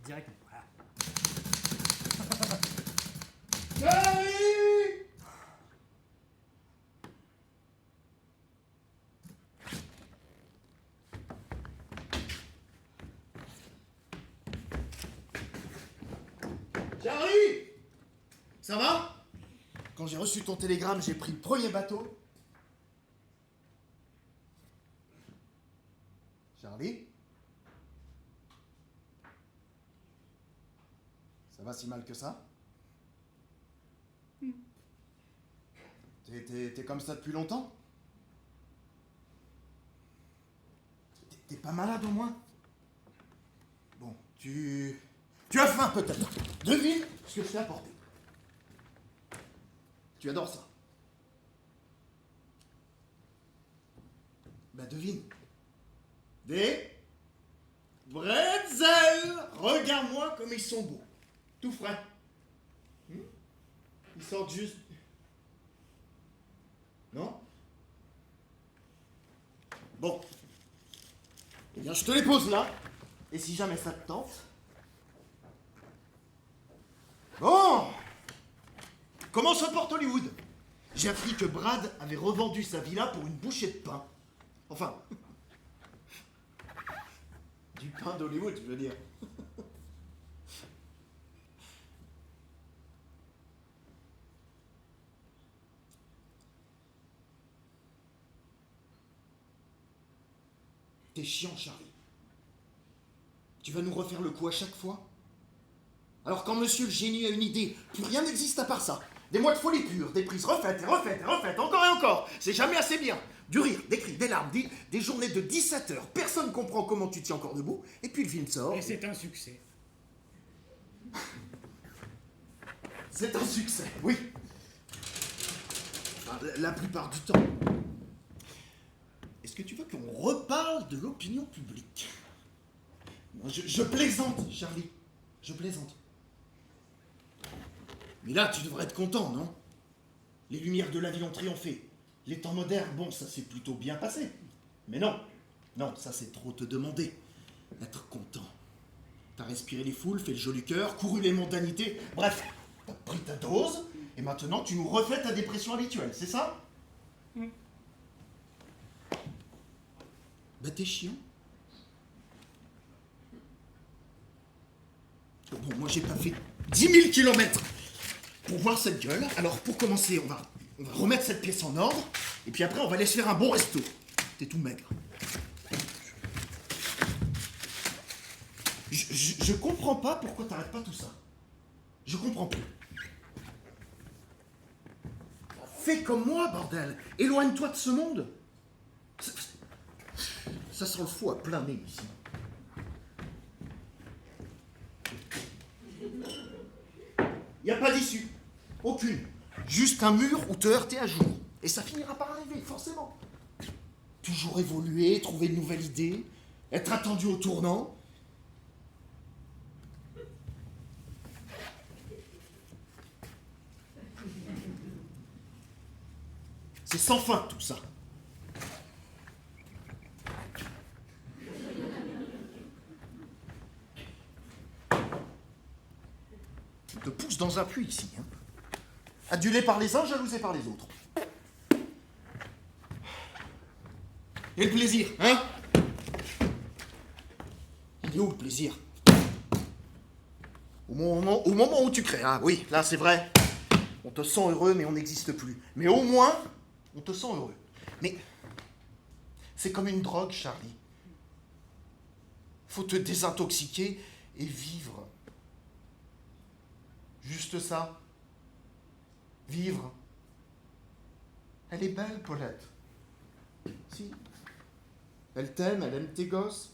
directement. Voilà. Charlie! Charlie! Ça va? Quand j'ai reçu ton télégramme, j'ai pris le premier bateau. Charlie? Ça va si mal que ça? T'es comme ça depuis longtemps? T'es pas malade au moins? Bon, tu as faim peut-être. Devine ce que je t'ai apporté. Tu adores ça. Bah devine. Des bretzels. Regarde-moi comme ils sont beaux. Tout frais. Ils sortent juste... Non? Bon. Eh bien, je te les pose là. Et si jamais ça te tente... Bon! Comment se porte Hollywood? J'ai appris que Brad avait revendu sa villa pour une bouchée de pain. Enfin... du pain d'Hollywood, je veux dire. T'es chiant, Charlie. Tu vas nous refaire le coup à chaque fois? Alors quand monsieur le génie a une idée, plus rien n'existe à part ça. Des mois de folie pure, des prises refaites et refaites et refaites, encore et encore. C'est jamais assez bien. Du rire, des cris, des larmes, des journées de 17 heures. Personne comprend comment tu tiens encore debout. Et puis le film sort. Et c'est un succès. C'est un succès, oui. Enfin, la plupart du temps. Est-ce que tu veux qu'on reparle de l'opinion publique? Je plaisante, Charlie. Je plaisante. Mais là, tu devrais être content, non? Les lumières de la vie ont triomphé. Les temps modernes, bon, ça s'est plutôt bien passé. Mais non, non, ça c'est trop te demander. Être content. T'as respiré les foules, fait le joli cœur, couru les mondanités. Bref, t'as pris ta dose, et maintenant tu nous refais ta dépression habituelle, c'est ça? Bah t'es chiant. Bon, moi j'ai pas fait 10 000 kilomètres pour voir cette gueule. Alors pour commencer, on va remettre cette pièce en ordre, et puis après on va aller se faire un bon resto. T'es tout maigre. Je comprends pas pourquoi t'arrêtes pas tout ça. Je comprends plus. Fais comme moi, bordel. Éloigne-toi de ce monde. Ça sent le fou à plein nez ici. Y a pas d'issue. Aucune. Juste un mur où te heurter à jour. Et ça finira par arriver, forcément. Toujours évoluer, trouver une nouvelle idée, être attendu au tournant. C'est sans fin, tout ça. Tu te pousses dans un puits ici. Hein. Adulé par les uns, jalousé par les autres. Et le plaisir, hein? Il est où le plaisir? Au moment où tu crées, ah oui, là c'est vrai. On te sent heureux, mais on n'existe plus. Mais au moins, on te sent heureux. Mais c'est comme une drogue, Charlie. Faut te désintoxiquer et vivre. Juste ça. Vivre. Elle est belle, Paulette. Si. Elle t'aime, elle aime tes gosses.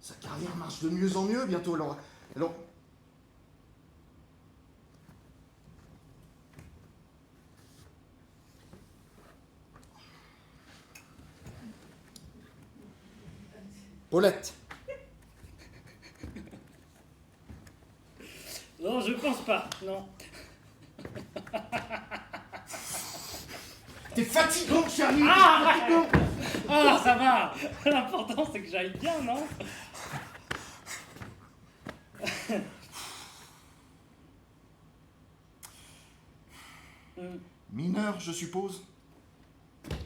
Sa carrière marche de mieux en mieux bientôt. Alors... Paulette. Non, je pense pas, non. T'es fatigant, Charlie. Ah, t'es fatigant. Ah, ça va. L'important, c'est que j'aille bien, non? Mineur, je suppose.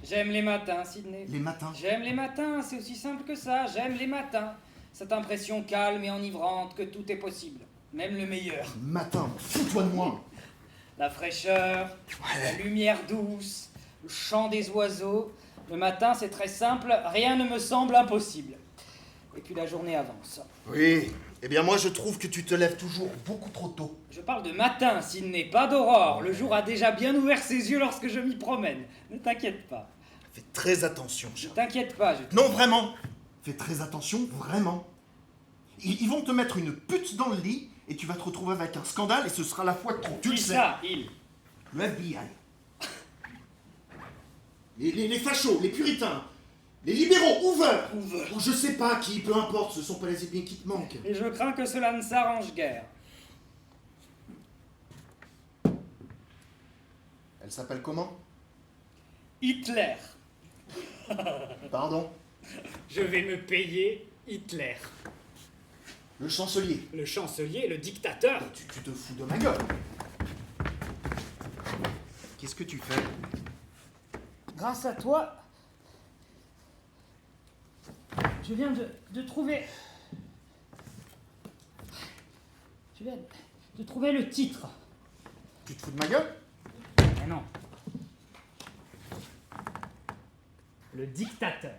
J'aime les matins, Sidney. Les matins. J'aime les matins, c'est aussi simple que ça. J'aime les matins. Cette impression calme et enivrante que tout est possible. Même le meilleur. Matin, fous-toi de moi. La fraîcheur, la lumière douce, le chant des oiseaux. Le matin, c'est très simple, rien ne me semble impossible. Et puis la journée avance. Oui. Eh bien moi je trouve que tu te lèves toujours beaucoup trop tôt. Je parle de matin, Sidney, pas d'aurore. Le jour a déjà bien ouvert ses yeux lorsque je m'y promène. Ne t'inquiète pas. Fais très attention, Ne Charlie. t'inquiète pas, je te... Non, vraiment. Fais très attention, vraiment. Ils vont te mettre une pute dans le lit et tu vas te retrouver avec un scandale et ce sera la fois de trop. Tu le Qui sais. ça, il? Le FBI. Les fachos, les puritains, les libéraux, Hoover. Ou je sais pas qui, peu importe, ce sont pas les ethnies qui te manquent. Et je crains que cela ne s'arrange guère. Elle s'appelle comment? Hitler. Pardon? Je vais me payer Hitler. Le chancelier. Le chancelier, le dictateur. Tu te fous de ma gueule. Qu'est-ce que tu fais? Grâce à toi, je viens de trouver... Je viens de trouver le titre. Tu te fous de ma gueule? Mais non. Le dictateur.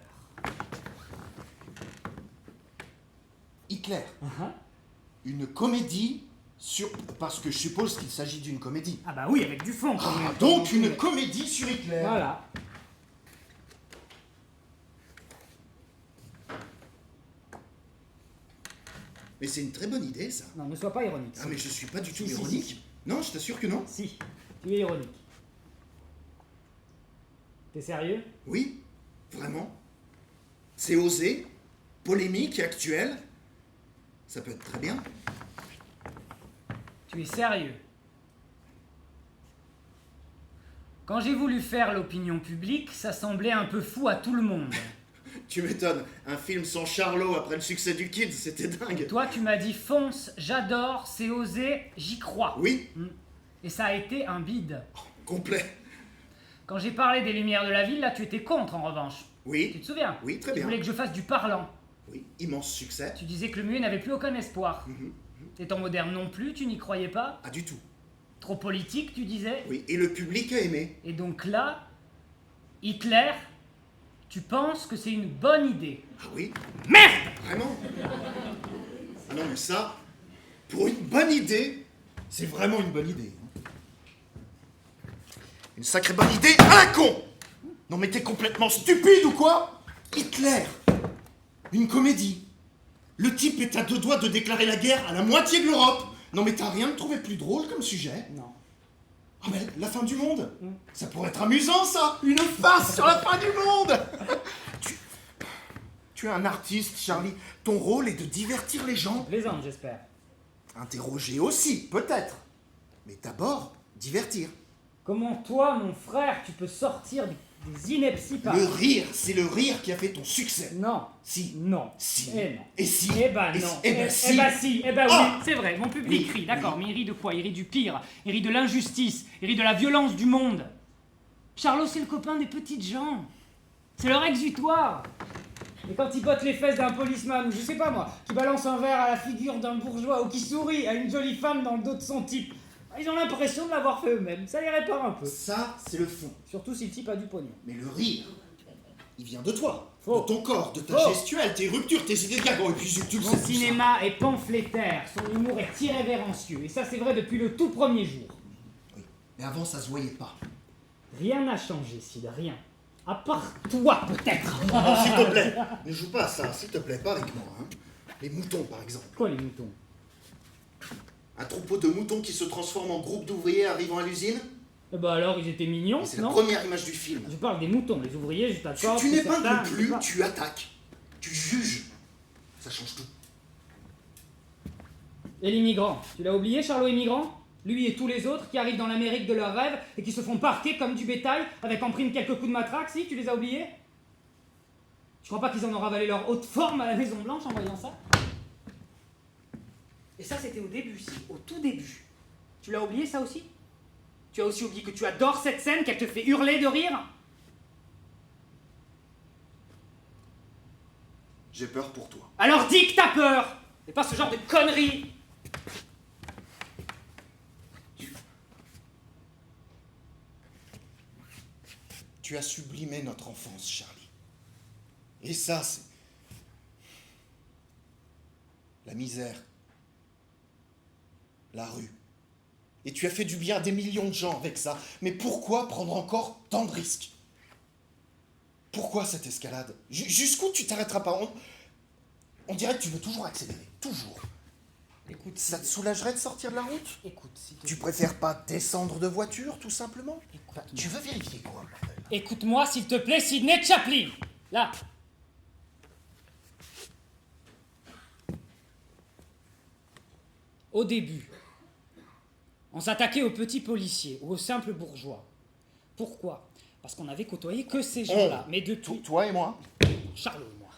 Hitler. Uh-huh. Une comédie sur... Parce que je suppose qu'il s'agit d'une comédie. Ah bah oui, avec du fond. Ah, donc une comédie sur Hitler. Voilà. Mais c'est une très bonne idée, ça. Non, ne sois pas ironique. Ah, mais je suis pas du tout Si, si, ironique. si. Non, je t'assure que non. Si, tu es ironique. T'es sérieux? Oui, vraiment. C'est osé, polémique et actuel. Ça peut être très bien. Tu es sérieux? Quand j'ai voulu faire l'opinion publique, ça semblait un peu fou à tout le monde. Tu m'étonnes, un film sans Charlot après le succès du Kid, c'était dingue. Toi, tu m'as dit fonce, j'adore, c'est osé, j'y crois. Oui, Et ça a été un bide. complet. Quand j'ai parlé des lumières de la ville, là, tu étais contre en revanche. Tu Oui, te souviens? oui, très Tu bien. voulais que je fasse du parlant. Oui, immense succès. Tu disais que le muet n'avait plus aucun espoir. Les temps modernes non plus, tu n'y croyais pas. Ah, du tout. Trop politique, tu disais. Oui, et le public a aimé. Et donc là, Hitler, tu penses que c'est une bonne idée. Ah oui, Merde! vraiment. Ah non, mais ça, pour une bonne idée, c'est vraiment une bonne idée. Une sacrée bonne idée à la con. Non mais t'es complètement stupide ou quoi? Hitler, une comédie. Le type est à deux doigts de déclarer la guerre à la moitié de l'Europe. Non mais t'as rien trouvé plus drôle comme sujet? Non. Ah mais la fin du monde, ça pourrait être amusant ça. Une farce sur la fin du monde. Tu es un artiste, Charlie. Ton rôle est de divertir les gens. Plaisante, j'espère. Interroger aussi, peut-être. Mais d'abord, divertir. Comment toi, mon frère, tu peux sortir des inepties Le pareilles? rire, c'est le rire qui a fait ton succès. Non. Si. Non. Si. Eh non. Et si. Eh ben Et non. si. Eh ben si. Eh ben si. Eh ben oui. Ah. C'est vrai, mon public Oui, rit, d'accord, oui. mais il rit de quoi? Il rit du pire. Il rit de l'injustice. Il rit de la violence du monde. Charlot, c'est le copain des petites gens. C'est leur exutoire. Et quand il botte les fesses d'un policeman, ou je sais pas moi, qui balance un verre à la figure d'un bourgeois, ou qui sourit à une jolie femme dans le dos de son type, ils ont l'impression de l'avoir fait eux-mêmes. Ça les répare un peu. Ça, c'est le fond. Surtout si le type a du pognon. Mais le rire, il vient de toi. Faux. De ton corps, de ta Faux. gestuelle, tes ruptures, tes idées de gag. Oh, et puis tu le sais Mon tout ça. cinéma est pamphlétaire, son humour est irrévérencieux, et ça c'est vrai depuis le tout premier jour. Oui. Mais avant, ça se voyait pas. Rien n'a changé, Sid, rien. À part toi, peut-être. Oh, s'il te plaît, ne joue pas à ça, s'il te plaît, pas avec moi. Hein. Les moutons, par exemple. Quoi, les moutons? Un troupeau de moutons qui se transforme en groupe d'ouvriers arrivant à l'usine. Eh ben alors, ils étaient mignons, Et c'est la non? première image du film. Je parle des moutons, les ouvriers, je t'accorde. Tu c'est n'épingles certain, plus, je sais pas. tu attaques. Tu juges. Ça change tout. Et l'immigrant, tu l'as oublié, Charlot immigrant? Lui et tous les autres qui arrivent dans l'Amérique de leurs rêves et qui se font parquer comme du bétail avec en prime quelques coups de matraque, si, tu les as oubliés? Je crois pas qu'ils en ont ravalé leur haute forme à la Maison Blanche en voyant ça. Et ça, c'était au début, si, au tout début. Tu l'as oublié, ça aussi? Tu as aussi oublié que tu adores cette scène, qu'elle te fait hurler de rire? J'ai peur pour toi. Alors dis que t'as peur! Et pas ce genre de conneries! Tu as sublimé notre enfance, Charlie. Et ça, c'est... la misère. La rue. Et tu as fait du bien à des millions de gens avec ça. Mais pourquoi prendre encore tant de risques? Pourquoi cette escalade? Jusqu'où tu t'arrêteras pas? On dirait que tu veux toujours accélérer. Toujours. Écoute, Ça te soulagerait de sortir de la route? Écoute, s'il te Tu plaît. préfères pas descendre de voiture, tout simplement? Écoute-moi. Tu veux vérifier quoi, bordel? Écoute-moi, s'il te plaît, Sidney Chaplin! Là! Au début, on s'attaquait aux petits policiers ou aux simples bourgeois. Pourquoi? Parce qu'on avait côtoyé que ces gens-là. Mais depuis... Toi et moi? Charlot et moi.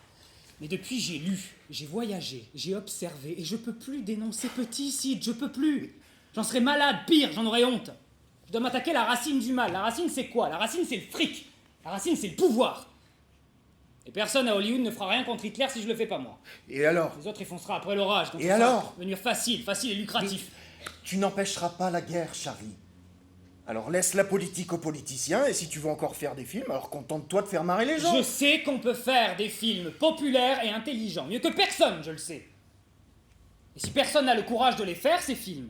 Mais depuis, j'ai lu, j'ai voyagé, j'ai observé, et je peux plus dénoncer petit, Sid, je peux plus. J'en serais malade, pire, j'en aurais honte. Je dois m'attaquer à la racine du mal. La racine, c'est quoi? La racine, c'est le fric. La racine, c'est le pouvoir. Et personne à Hollywood ne fera rien contre Hitler si je le fais pas moi. Et alors? Les autres, ils foncera après l'orage. Donc Et ça va alors? devenir facile et lucratif. Tu n'empêcheras pas la guerre, Charlie. Alors laisse la politique aux politiciens, et si tu veux encore faire des films, alors contente-toi de faire marrer les gens. Je sais qu'on peut faire des films populaires et intelligents. Mieux que personne, je le sais. Et si personne n'a le courage de les faire, ces films,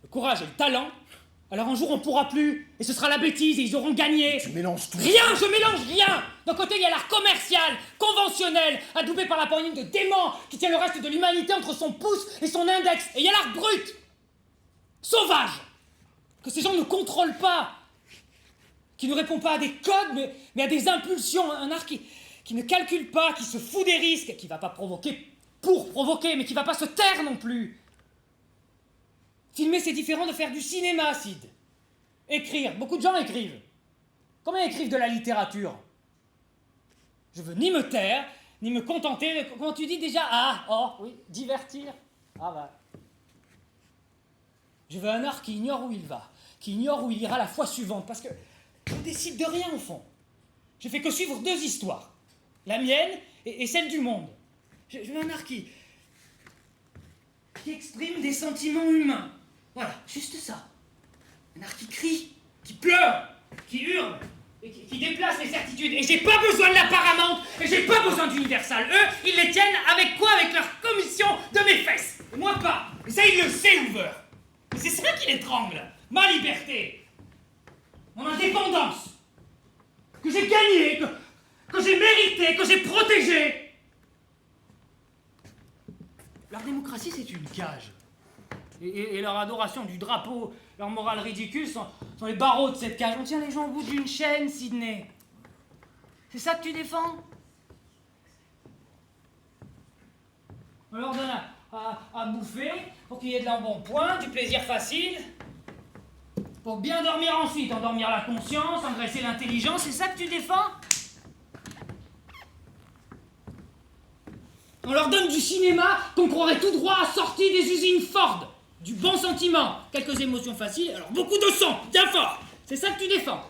le courage et le talent, alors un jour on pourra plus, et ce sera la bêtise, et ils auront gagné. Tu mélanges tout. Rien, je mélange rien. D'un côté, il y a l'art commercial, conventionnel, adoubé par la poignée de démons, qui tient le reste de l'humanité entre son pouce et son index. Et il y a l'art brut, sauvage, que ces gens ne contrôlent pas, qui ne répond pas à des codes, mais à des impulsions. Un art qui ne calcule pas, qui se fout des risques, qui va pas provoquer pour provoquer, mais qui va pas se taire non plus. Filmer, c'est différent de faire du cinéma, Sid. Écrire, beaucoup de gens écrivent. Combien écrivent de la littérature? Je veux ni me taire, ni me contenter de... Comment tu dis déjà? Ah, oh, oui, divertir. Ah, bah. Je veux un art qui ignore où il va, qui ignore où il ira la fois suivante, parce que je décide de rien, au fond. Je fais que suivre deux histoires. La mienne et celle du monde. Je veux un art qui exprime des sentiments humains. Voilà, juste ça. Un art qui crie, qui pleure, qui hurle, et qui déplace les certitudes. Et j'ai pas besoin de la Paramount, et j'ai pas besoin d'Universal. Eux, ils les tiennent avec quoi? Avec leur commission de mes fesses. Et moi pas. Et ça, il le sait, Hoover. Et c'est ça qui l'étrangle. Ma liberté. Mon indépendance. Que j'ai gagnée, que j'ai méritée, que j'ai protégée. Leur démocratie, c'est une cage. Et leur adoration du drapeau, leur morale ridicule sont les barreaux de cette cage. On tient les gens au bout d'une chaîne, Sidney. C'est ça que tu défends? On leur donne à bouffer pour qu'il y ait de l'embonpoint, du plaisir facile, pour bien dormir ensuite, endormir la conscience, engraisser l'intelligence. C'est ça que tu défends? On leur donne du cinéma qu'on croirait tout droit sorti des usines Ford. Du bon sentiment, quelques émotions faciles, alors beaucoup de sang, bien fort. C'est ça que tu défends.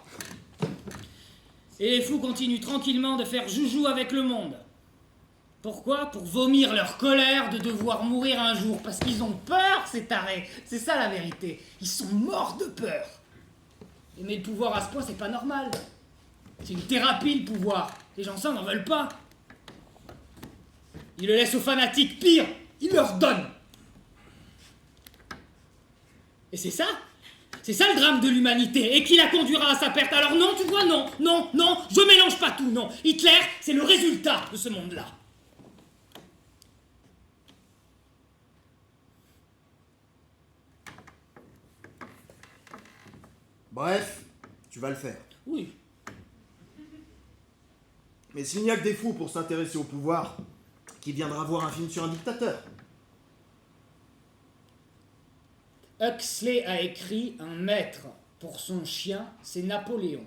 Et les fous continuent tranquillement de faire joujou avec le monde. Pourquoi? Pour vomir leur colère de devoir mourir un jour. Parce qu'ils ont peur, ces tarés. C'est ça la vérité. Ils sont morts de peur. Aimer le pouvoir à ce point, c'est pas normal. C'est une thérapie, le pouvoir. Les gens ça n'en veulent pas. Ils le laissent aux fanatiques, pire, ils leur donnent. Et c'est ça le drame de l'humanité, et qui la conduira à sa perte. Alors non, tu vois, non, je mélange pas tout, non. Hitler, c'est le résultat de ce monde-là. Bref, tu vas le faire. Oui. Mais s'il n'y a que des fous pour s'intéresser au pouvoir, qui viendra voir un film sur un dictateur? Huxley a écrit un maître pour son chien, c'est Napoléon.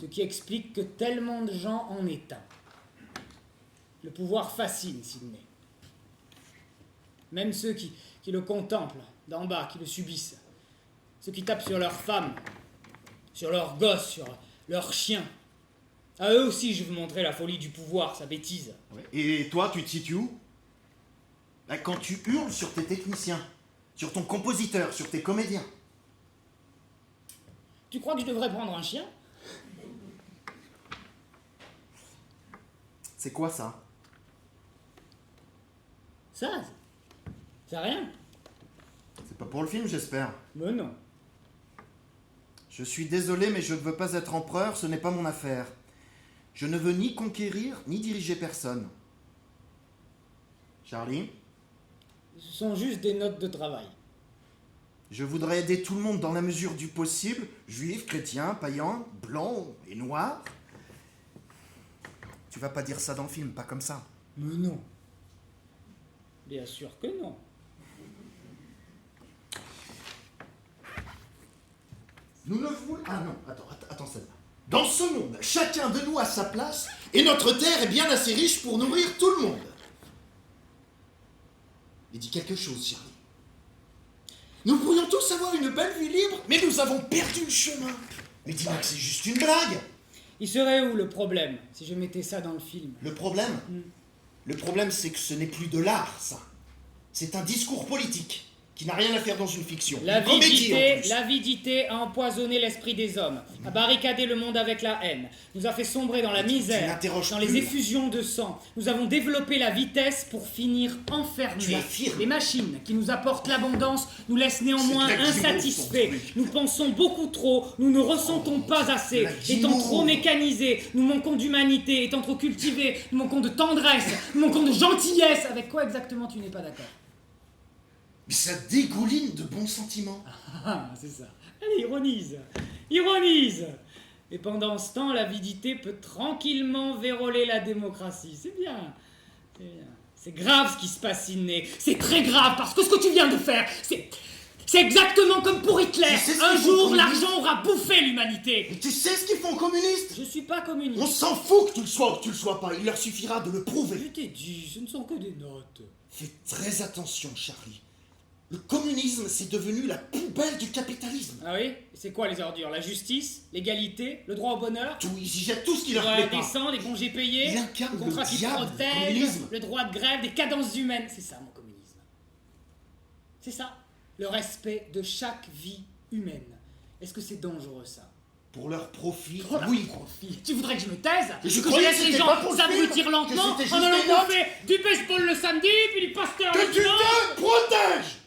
Ce qui explique que tellement de gens en est un. Le pouvoir fascine, Sidney. Même ceux qui le contemplent, d'en bas, qui le subissent. Ceux qui tapent sur leurs femmes, sur leurs gosses, sur leurs chiens. À eux aussi, je veux montrer la folie du pouvoir, sa bêtise. Ouais. Et toi, tu te situes où? Bah, quand tu hurles sur tes techniciens, sur ton compositeur, sur tes comédiens. Tu crois que je devrais prendre un chien? C'est quoi ça? Ça, c'est rien. C'est pas pour le film, j'espère. Mais non. Je suis désolé, mais je ne veux pas être empereur, ce n'est pas mon affaire. Je ne veux ni conquérir, ni diriger personne. Charlie, Ce sont juste des notes de travail. je voudrais aider tout le monde dans la mesure du possible, juifs, chrétiens, païens, blancs et noirs. Tu vas pas dire ça dans le film, pas comme ça. Mais non. Bien sûr que non. Nous ne voulons... Ah non, attends celle-là. Dans ce monde, chacun de nous a sa place, et notre terre est bien assez riche pour nourrir tout le monde. Et dis quelque chose, Charlie. Nous pourrions tous avoir une belle vie libre, mais nous avons perdu le chemin. Mais dis-moi que c'est juste une blague. Il serait où le problème, si je mettais ça dans le film? Le problème, c'est que ce n'est plus de l'art, ça. C'est un discours politique qui n'a rien à faire dans une fiction. Une comédie, en plus. L'avidité a empoisonné l'esprit des hommes, a barricadé le monde avec la haine, nous a fait sombrer dans la misère, n'interroges dans plus, les là. effusions de sang. Nous avons développé la vitesse pour finir enfermés. Tu affirmes. Les machines qui nous apportent l'abondance nous laissent néanmoins C'est de la guimauve, insatisfaits. ton truc. Nous pensons beaucoup trop, nous ne ressentons pas assez. la Étant guimauve. trop mécanisés, nous manquons d'humanité. Étant trop cultivés, nous manquons de tendresse, nous manquons de gentillesse. Avec quoi exactement tu n'es pas d'accord? Mais ça dégouline de bons sentiments. Ah, c'est ça. Allez, ironise. Ironise. Et pendant ce temps, l'avidité peut tranquillement véroler la démocratie. C'est bien. C'est bien. C'est grave ce qui se passe, Sidney. C'est très grave parce que ce que tu viens de faire, c'est exactement comme pour Hitler. Tu sais ce Un qu'ils font jour, communistes l'argent aura bouffé l'humanité. Et tu sais ce qu'ils font aux communistes? Je suis pas On communiste. s'en fout que tu le sois ou que tu le sois pas. Il leur suffira de le Je prouver. t'ai dit, ce ne sont que des notes. Fais très attention, Charlie. Le communisme, c'est devenu la poubelle du capitalisme. Ah oui? Et c'est quoi les ordures? La justice? L'égalité? Le droit au bonheur? Tout, ils y jettent tout ce qui Le leur droit plaît pas. décent, les congés payés, Il incarne le contrat le qui diable du protège, communisme. le droit de grève, des cadences humaines. C'est ça, mon communisme. C'est ça. Le respect de chaque vie humaine. Est-ce que c'est dangereux, ça? Pour leur profit, Oh, la oui. profit. Tu voudrais que je me taise? Mais je Que croyais laisse que les c'était gens pas pour le s'abrutir film, lentement que c'était en juste allant des notes. bouffer du baseball le samedi, puis du pasteur le Que tu dimanche? te protèges!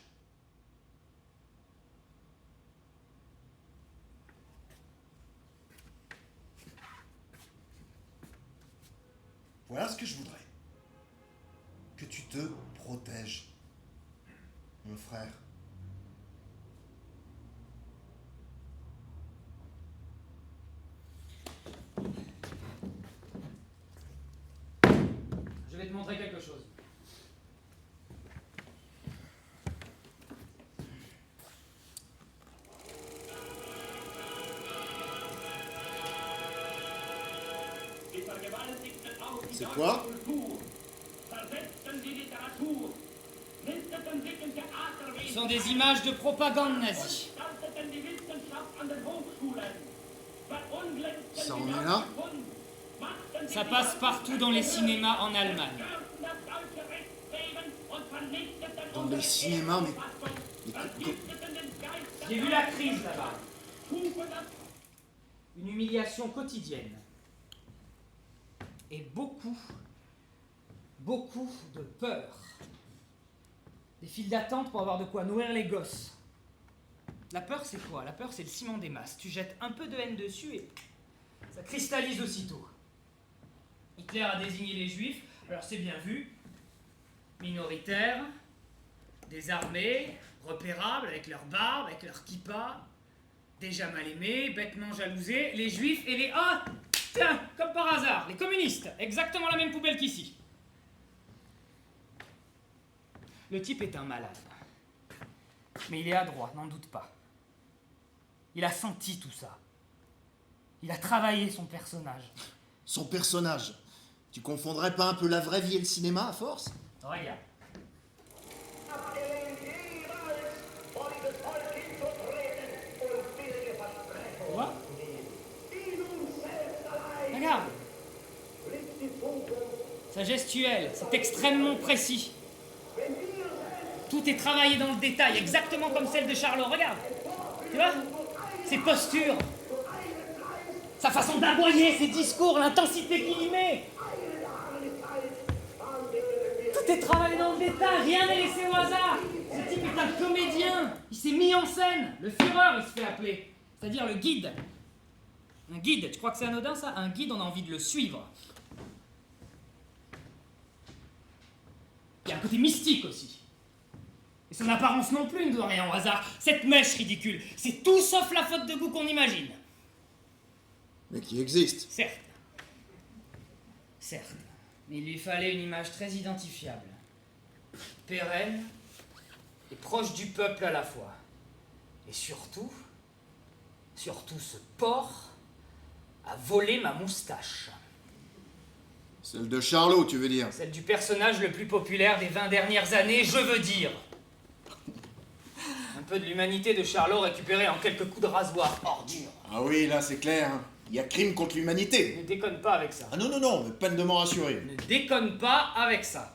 Voilà ce que je voudrais. Que tu te protèges, mon frère. Je vais te montrer quelque chose. C'est quoi? Ce sont des images de propagande nazie. Ça en est là? Ça passe partout dans les cinémas en Allemagne. Dans les cinémas, mais J'ai vu la crise là-bas. Une humiliation quotidienne. Et beaucoup de peur. Des files d'attente pour avoir de quoi nourrir les gosses. La peur, c'est quoi? La peur, c'est le ciment des masses. Tu jettes un peu de haine dessus et ça cristallise aussitôt. Hitler a désigné les juifs, alors c'est bien vu, minoritaires, désarmés, repérables, avec leur barbe, avec leur kippa, déjà mal aimés, bêtement jalousés, les juifs et les... Ah, tiens, comme par hasard, les communistes, exactement la même poubelle qu'ici. Le type est un malade. Mais il est adroit, n'en doute pas. Il a senti tout ça. Il a travaillé son personnage. son personnage. Tu confondrais pas un peu la vraie vie et le cinéma à force? Regarde. Hop. gestuelle, c'est extrêmement précis. Tout est travaillé dans le détail, exactement comme celle de Charlot. Regarde, tu vois? Ses postures, sa façon d'aboyer, ses discours, l'intensité qu'il y met. Tout est travaillé dans le détail, rien n'est laissé au hasard. Ce type est un comédien, il s'est mis en scène. Le Führer, il se fait appeler, c'est-à-dire le guide. Un guide, tu crois que c'est anodin ça? Un guide, on a envie de le suivre. Il y a un côté mystique aussi. Et son apparence non plus ne doit rien au hasard. Cette mèche ridicule, c'est tout sauf la faute de goût qu'on imagine. Mais qui existe. Certes. Certes. Mais il lui fallait une image très identifiable. Pérenne et proche du peuple à la fois. Et surtout ce porc a volé ma moustache. Celle de Charlot, tu veux dire? Celle du personnage le plus populaire des 20 dernières années, je veux dire. Un peu de l'humanité de Charlot récupérée en quelques coups de rasoir, ordure. Ah oui, là c'est clair. Il y a crime contre l'humanité. Ne déconne pas avec ça. Ah non, mais peine de m'en rassurer. Ne déconne pas avec ça.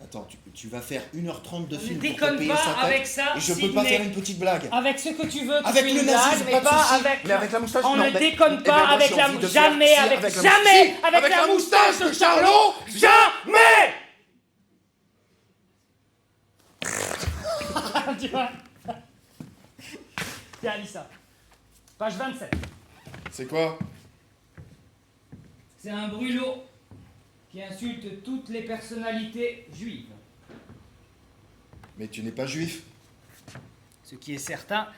Attends, tu vas faire 1h30 de Ne film pour te déconne payer pas sa tête, avec ça, et je peux Sidney. pas faire une petite blague. Avec ce que tu veux, tu Avec fais le une nazisme, blague, mais pas de pas souci. avec... Mais avec la moustache, On non, ne mais- déconne Eh pas ben, moi, avec j'ai la envie de moustache. faire- Jamais si, avec... avec la Jamais moustache. avec la moustache de Charlot. Jamais. Tu vois? Tiens, lis ça. Page 27. C'est quoi? C'est un brûlot qui insulte toutes les personnalités juives. Mais tu n'es pas juif. Ce qui est certain,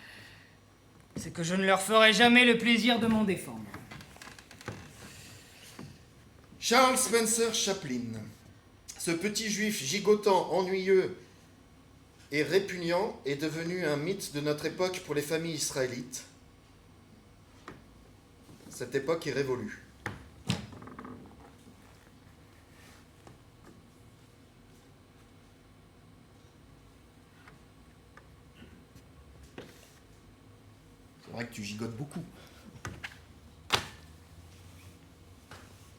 c'est que je ne leur ferai jamais le plaisir de m'en défendre. Charles Spencer Chaplin. Ce petit juif gigotant, ennuyeux et répugnant est devenu un mythe de notre époque pour les familles israélites. Cette époque est révolue. C'est vrai que tu gigotes beaucoup.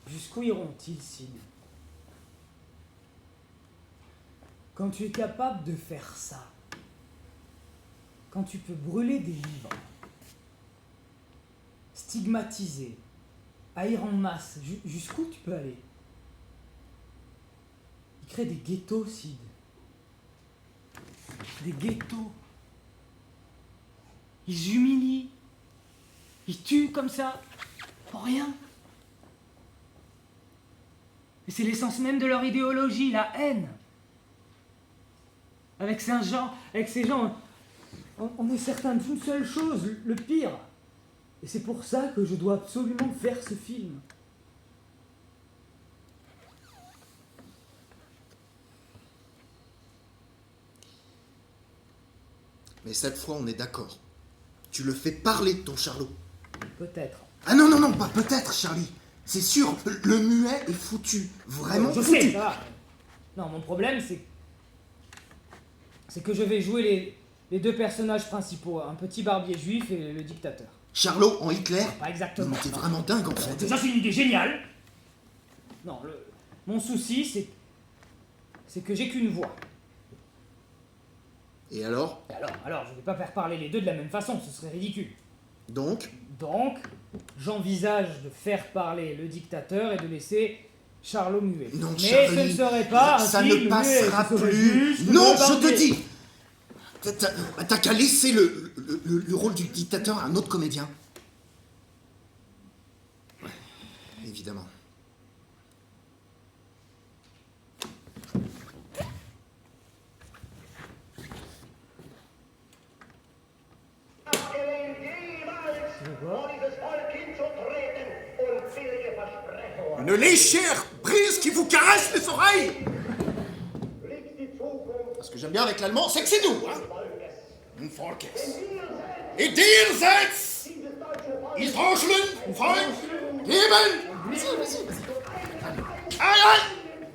Jusqu'où iront-ils, Sid? Quand tu es capable de faire ça, quand tu peux brûler des livres, stigmatiser, haïr en masse, jusqu'où tu peux aller? Ils créent des ghettos, Sid. Des ghettos. Ils humilient. Ils tuent comme ça, pour rien. Et c'est l'essence même de leur idéologie, la haine. Avec ces gens, on est certain d'une seule chose, le pire. Et c'est pour ça que je dois absolument faire ce film. Mais cette fois, on est d'accord. Tu le fais parler, ton Charlot. Peut-être. Ah non, pas peut-être, Charlie. C'est sûr, le muet est foutu. Vraiment Je foutu. sais, ça va. Non, mon problème, c'est que je vais jouer les deux personnages principaux, un petit barbier juif et le dictateur. Charlot en Hitler? Pas exactement. Non, t'es vraiment dingue, en fait. Ça, c'est une idée géniale. Non, mon souci, c'est que j'ai qu'une voix. Et alors? Et alors, je vais pas faire parler les deux de la même façon, ce serait ridicule. Donc, j'envisage de faire parler le dictateur et de laisser Charlot muet. non, Mais Charlie, ce ne serait pas un ça film ne passera muet, ce serait plus. juste Non, le je te barbier. dis. T'as qu'à laisser le rôle du dictateur à un autre comédien. Ouais, évidemment. Une légère brise qui vous caresse les oreilles. Ce que j'aime bien avec l'allemand, c'est que c'est doux, hein. Ein Volkes. Et dir setzt, ist Deutschland, Freund, geben. Vas-y.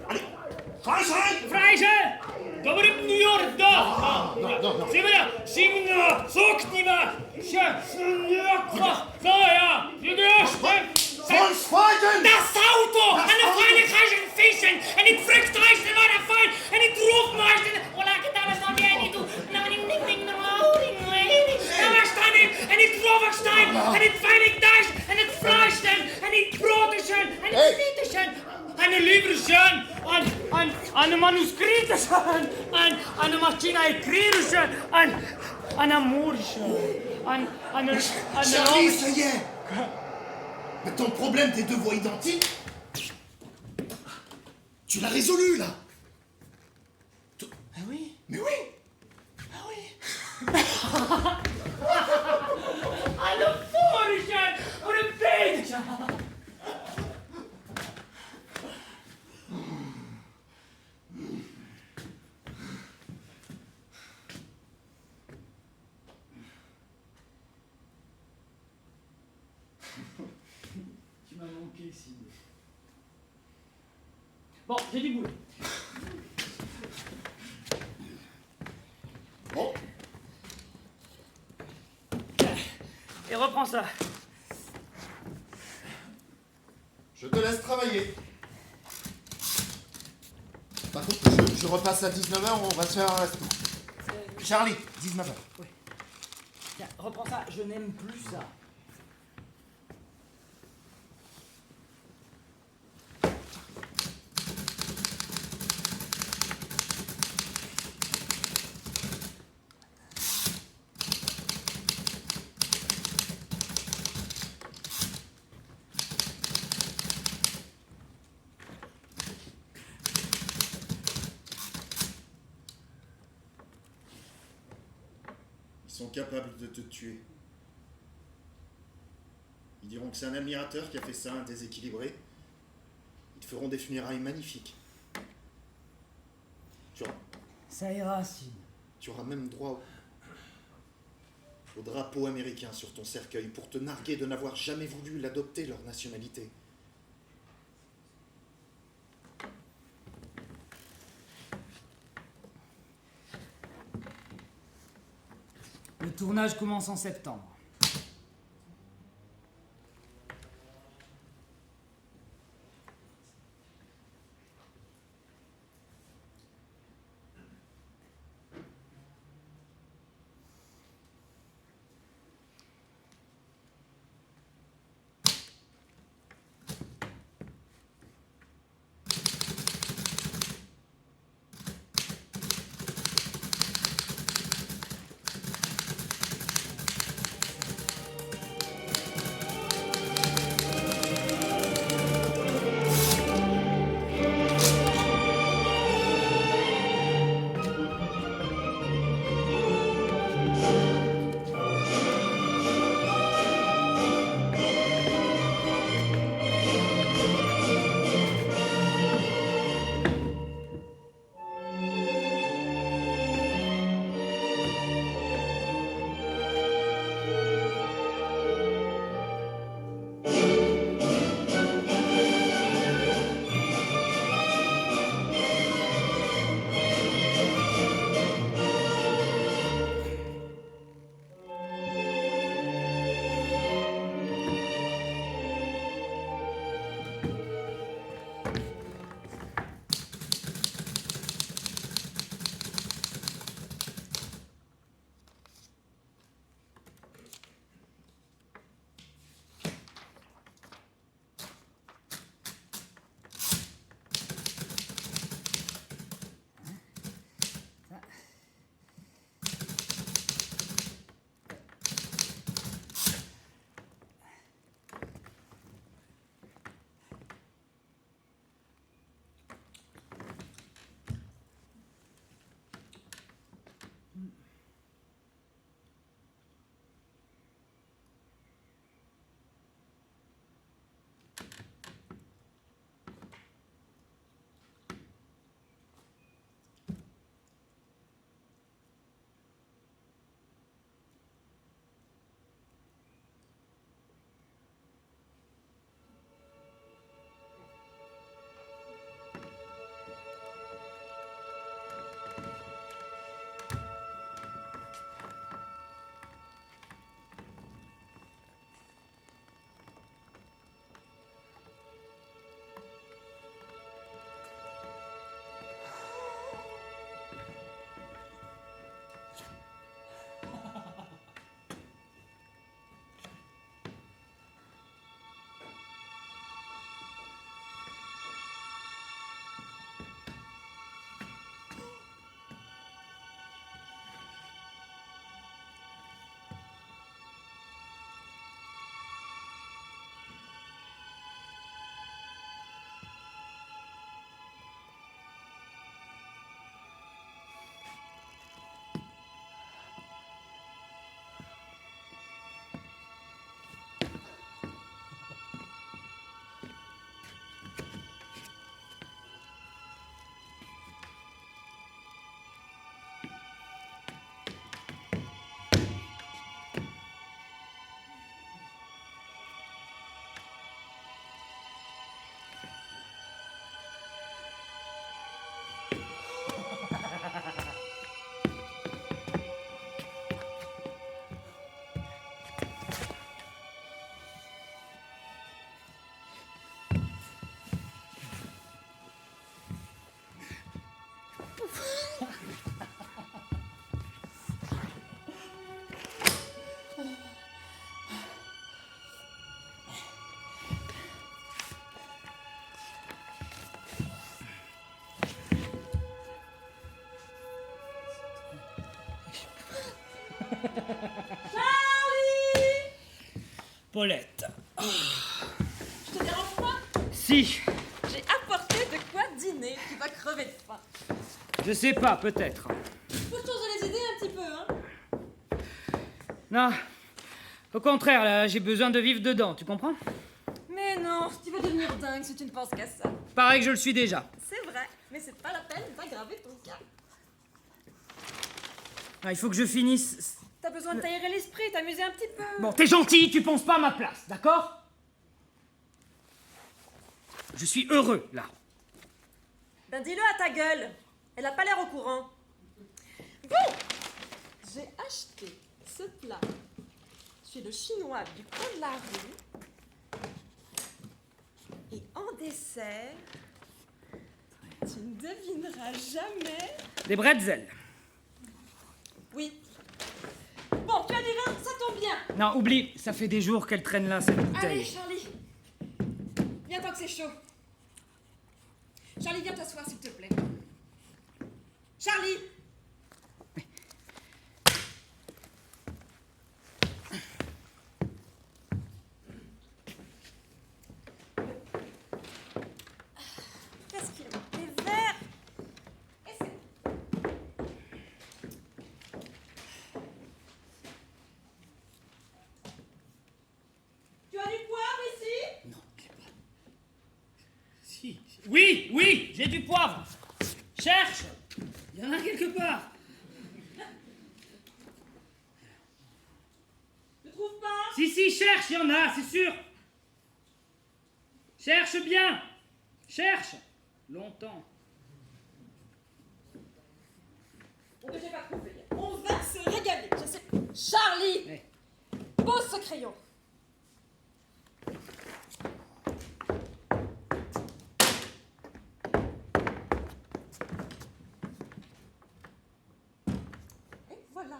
Allez. Frajże! Dobry New York, da! Non. Zimna, Sokniwa, ja, Volkswagen! Das Auto! Eine feine Fischen! Eine Fruchtreise war der Fall! Eine Trufmeister! Ola, che tal sta bene tu? Eine Troverstein! Eine Feinigdeich! Eine Fleischstein! Eine Broteschön! Eine Friedeschön! Eine Lieberschön! Eine Manuskriteschön! Eine Maschine Ekrideschön! Ein Amorschön! Eine Charlie, ça y est! Mais ton problème des deux voix identiques, tu l'as résolu, là! Ah oui? Mais oui! Ah oui! Eine Vorschön! Eine Beteschön! Tu m'as manqué, Sid. Bon, j'ai du boulot. Bon, Et reprends ça. je te laisse travailler. Par contre, je repasse à 19h, on va se faire un resto. Charlie, 19h. Tiens, reprends ça. Je n'aime plus ça. Ils sont capables de te tuer. Ils diront que c'est un admirateur qui a fait ça, un déséquilibré. Ils te feront des funérailles magnifiques. Ça ira, Sid. Tu auras même droit au drapeau américain sur ton cercueil pour te narguer de n'avoir jamais voulu l'adopter, leur nationalité. Le tournage commence en septembre. Paulette. Je te dérange pas? Si, J'ai apporté de quoi dîner. Tu vas crever de faim. je sais pas, peut-être. Faut changer les idées un petit peu, hein? Non, au contraire, là, j'ai besoin de vivre dedans, tu comprends? Mais non, tu vas devenir dingue si tu ne penses qu'à ça. Pareil que je le suis déjà. C'est vrai, mais c'est pas la peine d'aggraver ton cas. Ah, il faut que je finisse. T'as besoin de t'aérer l'esprit, t'amuser un petit peu. Bon, t'es gentil, tu penses pas à ma place, d'accord? Je suis heureux, là. Ben dis-le à ta gueule. Elle a pas l'air au courant. Bon, j'ai acheté ce plat chez le chinois du coin de la rue. Et en dessert, tu ne devineras jamais. Des bretzels. Oui. Bon, tu as du vin, ça tombe bien. Non, oublie, ça fait des jours qu'elle traîne là, cette Allez, bouteille. Charlie. Viens tant que c'est chaud. Charlie, viens t'asseoir, s'il te plaît. Charlie! Qu'est-ce qu'il manque? Des verres! Et c'est... Tu as du poivre ici? Non, j'ai pas. Si. Oui, oui, j'ai du poivre. Cherche. Il y en a quelque part. Tu trouves pas? Si, cherche, il y en a, c'est sûr. Cherche bien. Cherche. Longtemps. Bon, ben, j'ai pas trouvé. On va se régaler, je sais. Charlie! Ouais. Pose ce crayon. Et voilà.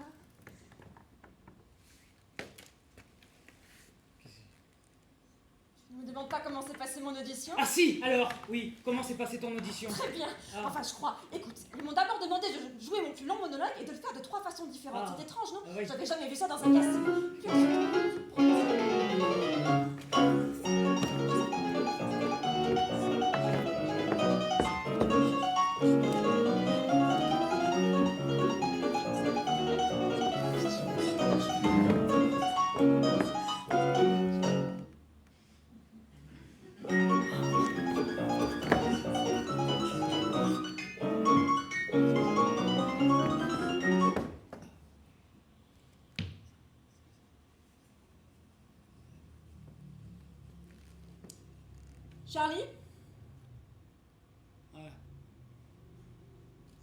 Ne me demande pas comment s'est passée mon audition. Ah si, alors, oui, comment s'est passée ton audition? Très bien. Ah. Enfin, je crois. Écoute, ils m'ont d'abord demandé de jouer mon plus long monologue et de le faire de 3 façons différentes. Ah. C'est étrange, non? Ah oui. J'avais jamais vu ça dans un casting. Puis Charlie, Ouais.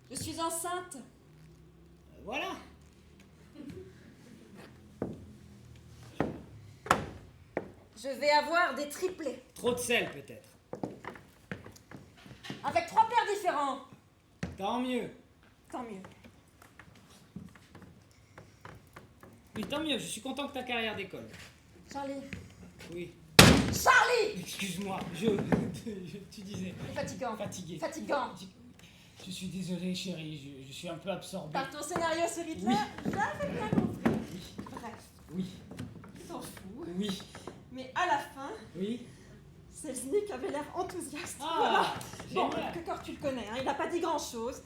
je suis enceinte. Voilà. Je vais avoir des triplés. Trop de sel, peut-être. Avec 3 pères différents. Tant mieux. Tant mieux. Oui, tant mieux, je suis content que ta carrière décolle. Charlie. Oui. Charlie! Excuse-moi, tu disais. Fatigant. Fatigué. Fatigant. Je suis désolé, chérie, je suis un peu absorbé. Par ton scénario sur Hitler, j'avais bien compris. Bref, Oui, tu t'en fous. oui, Mais à la fin, oui. Selznick avait l'air enthousiaste. Ah, Bon, génial. Cocor, tu le connais, hein, il n'a pas dit grand-chose.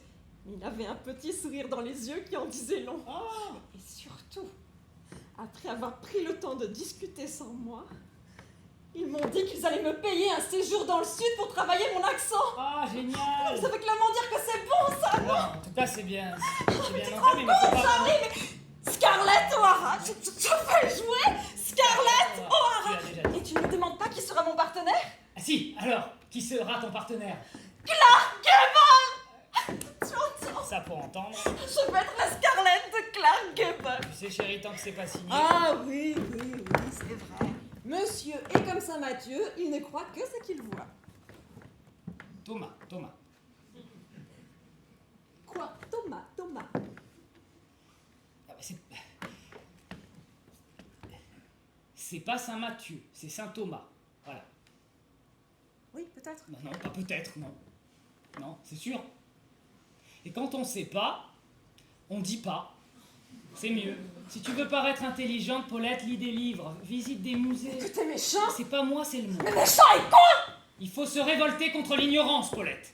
Mais il avait un petit sourire dans les yeux qui en disait long. Ah, Et surtout, après avoir pris le temps de discuter sans moi, ils m'ont dit qu'ils allaient me payer un séjour dans le sud pour travailler mon accent. ah, Vous génial. savez clairement dire que c'est bon, ça, non? Non, en tout cas, c'est bien. C'est bien Tu te entendu, rends mais il faut compte, pas... Charlie, mais Scarlett O'Hara, je vais jouer Scarlett Tu O'Hara. l'as déjà dit. Et tu ne me demandes pas qui sera mon partenaire? Ah si, alors, qui sera ton partenaire? Clark Gable. Tu entends? Ça pour entendre. Je vais être la Scarlett de Clark Gable. Tu sais, chérie, tant que c'est pas signé... Ah oui, c'est vrai. Monsieur est comme Saint Matthieu, il ne croit que ce qu'il voit. Thomas. Quoi? Thomas. Ah, bah, c'est pas Saint Matthieu, c'est Saint Thomas. Voilà. Oui, peut-être. Non, pas peut-être, non. Non, c'est sûr. Et quand on sait pas, on dit pas. C'est mieux. Si tu veux paraître intelligente, Paulette, lis des livres, visite des musées. Que t'es méchant. C'est pas moi, c'est le monde. Mais méchant et con. Il faut se révolter contre l'ignorance, Paulette.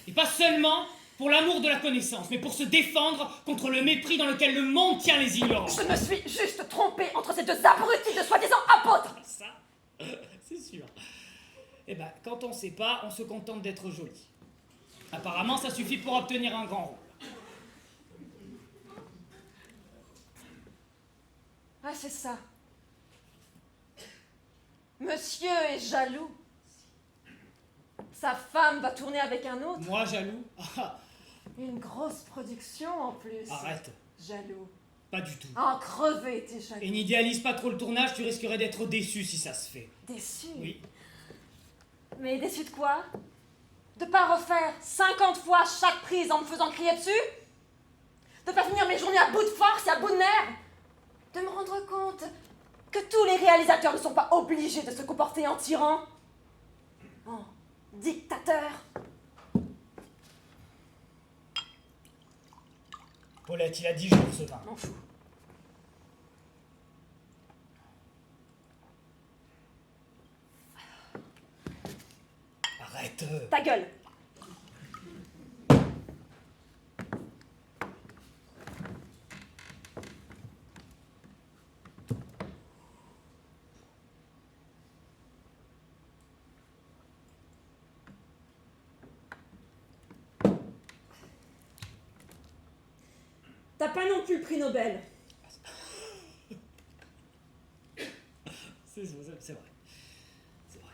Et pas seulement pour l'amour de la connaissance, mais pour se défendre contre le mépris dans lequel le monde tient les ignorants. Je me suis juste trompée entre ces deux abrutis de soi-disant apôtres. Ça, c'est sûr. Eh ben, quand on sait pas, on se contente d'être joli. Apparemment, ça suffit pour obtenir un grand rôle. Ah, c'est ça. Monsieur est jaloux. Sa femme va tourner avec un autre. Moi, jaloux? Ah, Une grosse production en plus. arrête. Jaloux. Pas du tout. En crevé, t'es jaloux. Et n'idéalise pas trop le tournage, tu risquerais d'être déçu si ça se fait. Déçu. Oui. Mais déçu de quoi? De pas refaire 50 fois chaque prise en me faisant crier dessus? De pas finir mes journées à bout de force et à bout de nerfs? De me rendre compte que tous les réalisateurs ne sont pas obligés de se comporter en tyran? En dictateur? Paulette, il a 10 jours ce vin. M'en fous. Arrête. Ta gueule! T'as pas non plus le prix Nobel. C'est vrai. C'est vrai.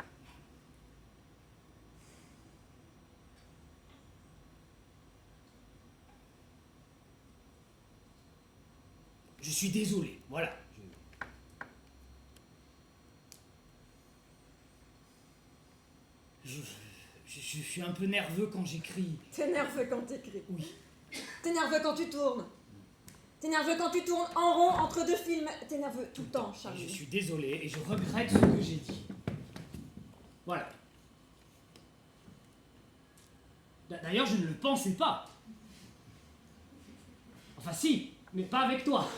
Je suis désolé, voilà. Je suis un peu nerveux quand j'écris. T'es nerveux quand t'écris. Oui. T'es nerveux quand tu tournes. T'es nerveux quand tu tournes en rond entre deux films. T'es nerveux tout le temps, Je Charlie. suis désolé et je regrette ce que j'ai dit. Voilà. D'ailleurs, je ne le pensais pas. Enfin si, mais pas avec toi.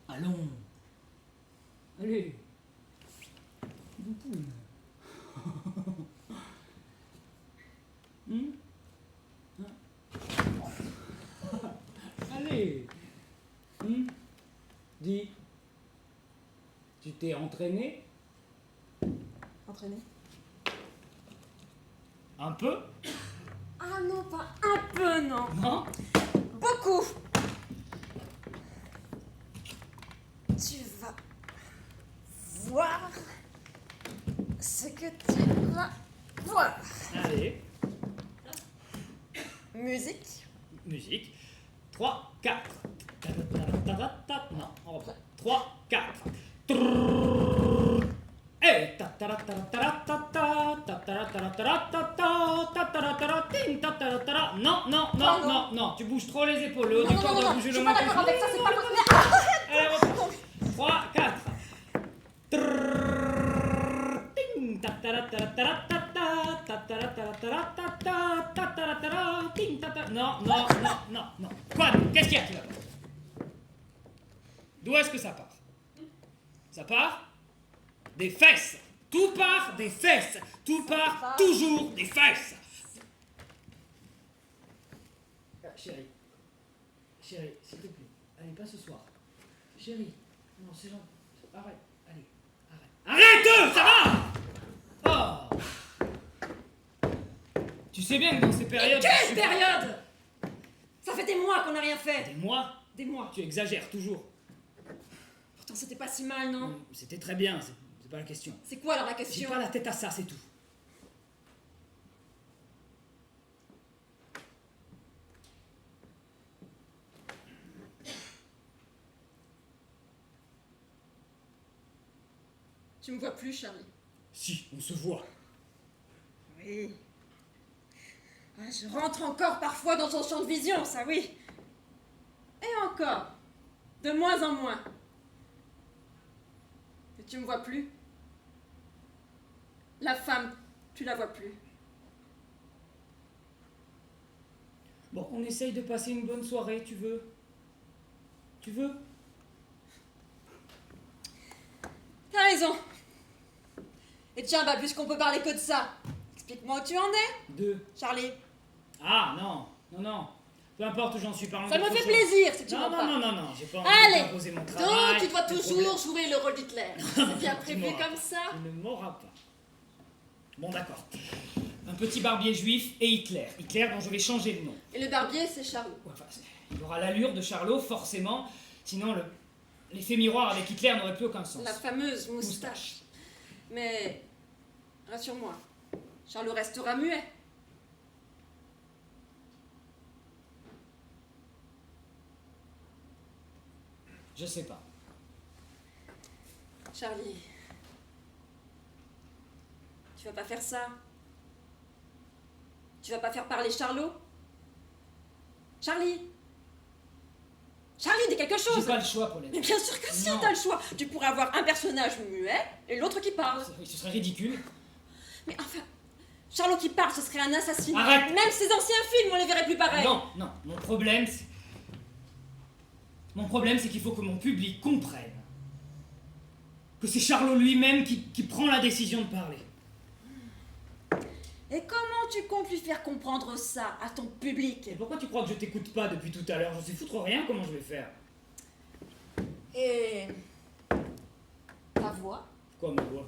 Allons. Allez. Boupoune. Allez. Dis. Tu t'es entraîné? Entraîné. Un peu? Ah non, pas un peu, non. Non? Beaucoup. Tu vas voir ce que tu vas voir. Allez. Musique. Musique. 3, 4. Non, on reprend. 3, 4. Et non, tu bouges trop les épaules. Le haut du corps doit Non, bouger je le suis pas moins d'accord avec ça, c'est pas possible. Allez, reprends. 3, 4. Non. Quoi? Qu'est-ce qu'il y a, tu vas? D'où est-ce que ça part? Ça part des fesses. Tout part des fesses. Tout part toujours des fesses. Chérie, s'il te plaît, allez, pas ce soir. Chérie, non, c'est gentil. Arrête, allez, arrête. Arrête, ça va? Oh. Tu sais bien que dans ces périodes... Quelle période? Ça fait des mois qu'on n'a rien fait. Des mois? Des mois. Tu exagères toujours. Pourtant, c'était pas si mal, non? C'était très bien, c'est pas la question. C'est quoi alors la J'ai question? pas la tête à ça, c'est tout. Tu me vois plus, Charlie. Si, on se voit. Oui. Ah, je rentre encore parfois dans ton champ de vision, ça oui. Et encore. De moins en moins. Mais tu me vois plus. La femme, tu la vois plus. Bon, on essaye de passer une bonne soirée, tu veux? Tu veux? T'as raison. Et tiens, bah, puisqu'on peut parler que de ça, explique-moi où tu en es, Deux. Charlie. Ah, non, non, non. Peu importe où j'en suis, parlant Ça me d'autre fait chose. plaisir si tu Non, m'en non, parles. non, non, j'ai pas envie Allez, de t'imposer mon donc travail. tu dois le toujours jouer le rôle d'Hitler. C'est bien Tu prévu m'auras. comme ça. Tu ne m'auras pas. Bon, d'accord. Un petit barbier juif et Hitler. Hitler dont je vais changer le nom. Et le barbier, c'est Charlot. Ouais, enfin, il aura l'allure de Charlot, forcément. Sinon, l'effet miroir avec Hitler n'aurait plus aucun sens. La fameuse moustache. Mais rassure-moi, Charlot restera muet. Je sais pas. Charlie, tu vas pas faire ça. Tu vas pas faire parler Charlot. Charlie. Charlie, dis quelque J'ai chose. pas le choix, Paulette. Mais bien sûr que si, Non. t'as le choix. Tu pourrais avoir un personnage muet et l'autre qui parle. Ce serait ridicule. Mais enfin, Charlot qui parle, ce serait un assassinat. Arrête. Même ces anciens films, on les verrait plus pareils. Non, non, mon problème, c'est... Mon problème, c'est qu'il faut que mon public comprenne que c'est Charlot lui-même qui prend la décision de parler. Et comment tu comptes lui faire comprendre ça à ton public? Et pourquoi tu crois que je t'écoute pas depuis tout à l'heure? Je sais foutre rien, comment je vais faire? Et ta voix? Quoi, ma voix?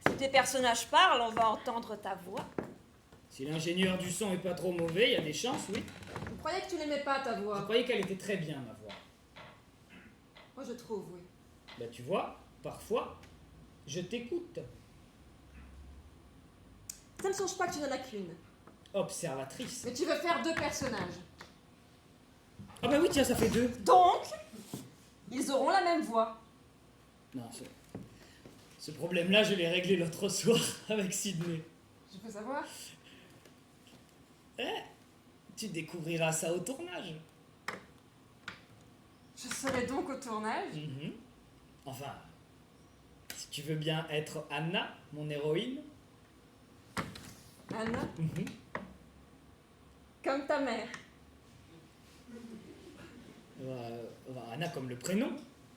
Si tes personnages parlent, on va entendre ta voix. Si l'ingénieur du son est pas trop mauvais, il y a des chances, oui. Je croyais que tu l'aimais pas, ta Je voix. croyais qu'elle était très bien, ma voix. Moi, je trouve, oui. Bah tu vois, parfois, je t'écoute. Ça ne change pas que tu n'en as qu'une. Observatrice. Mais tu veux faire deux personnages. Ah bah oui, tiens, ça fait deux. Donc, ils auront la même voix. Non, ce problème-là, je l'ai réglé l'autre soir avec Sydney. Je peux savoir? Tu découvriras ça au tournage. Je serai donc au tournage. Mhm. Enfin, si tu veux bien être Anna, mon héroïne. Anna, Mhm. comme ta mère. Anna comme le prénom.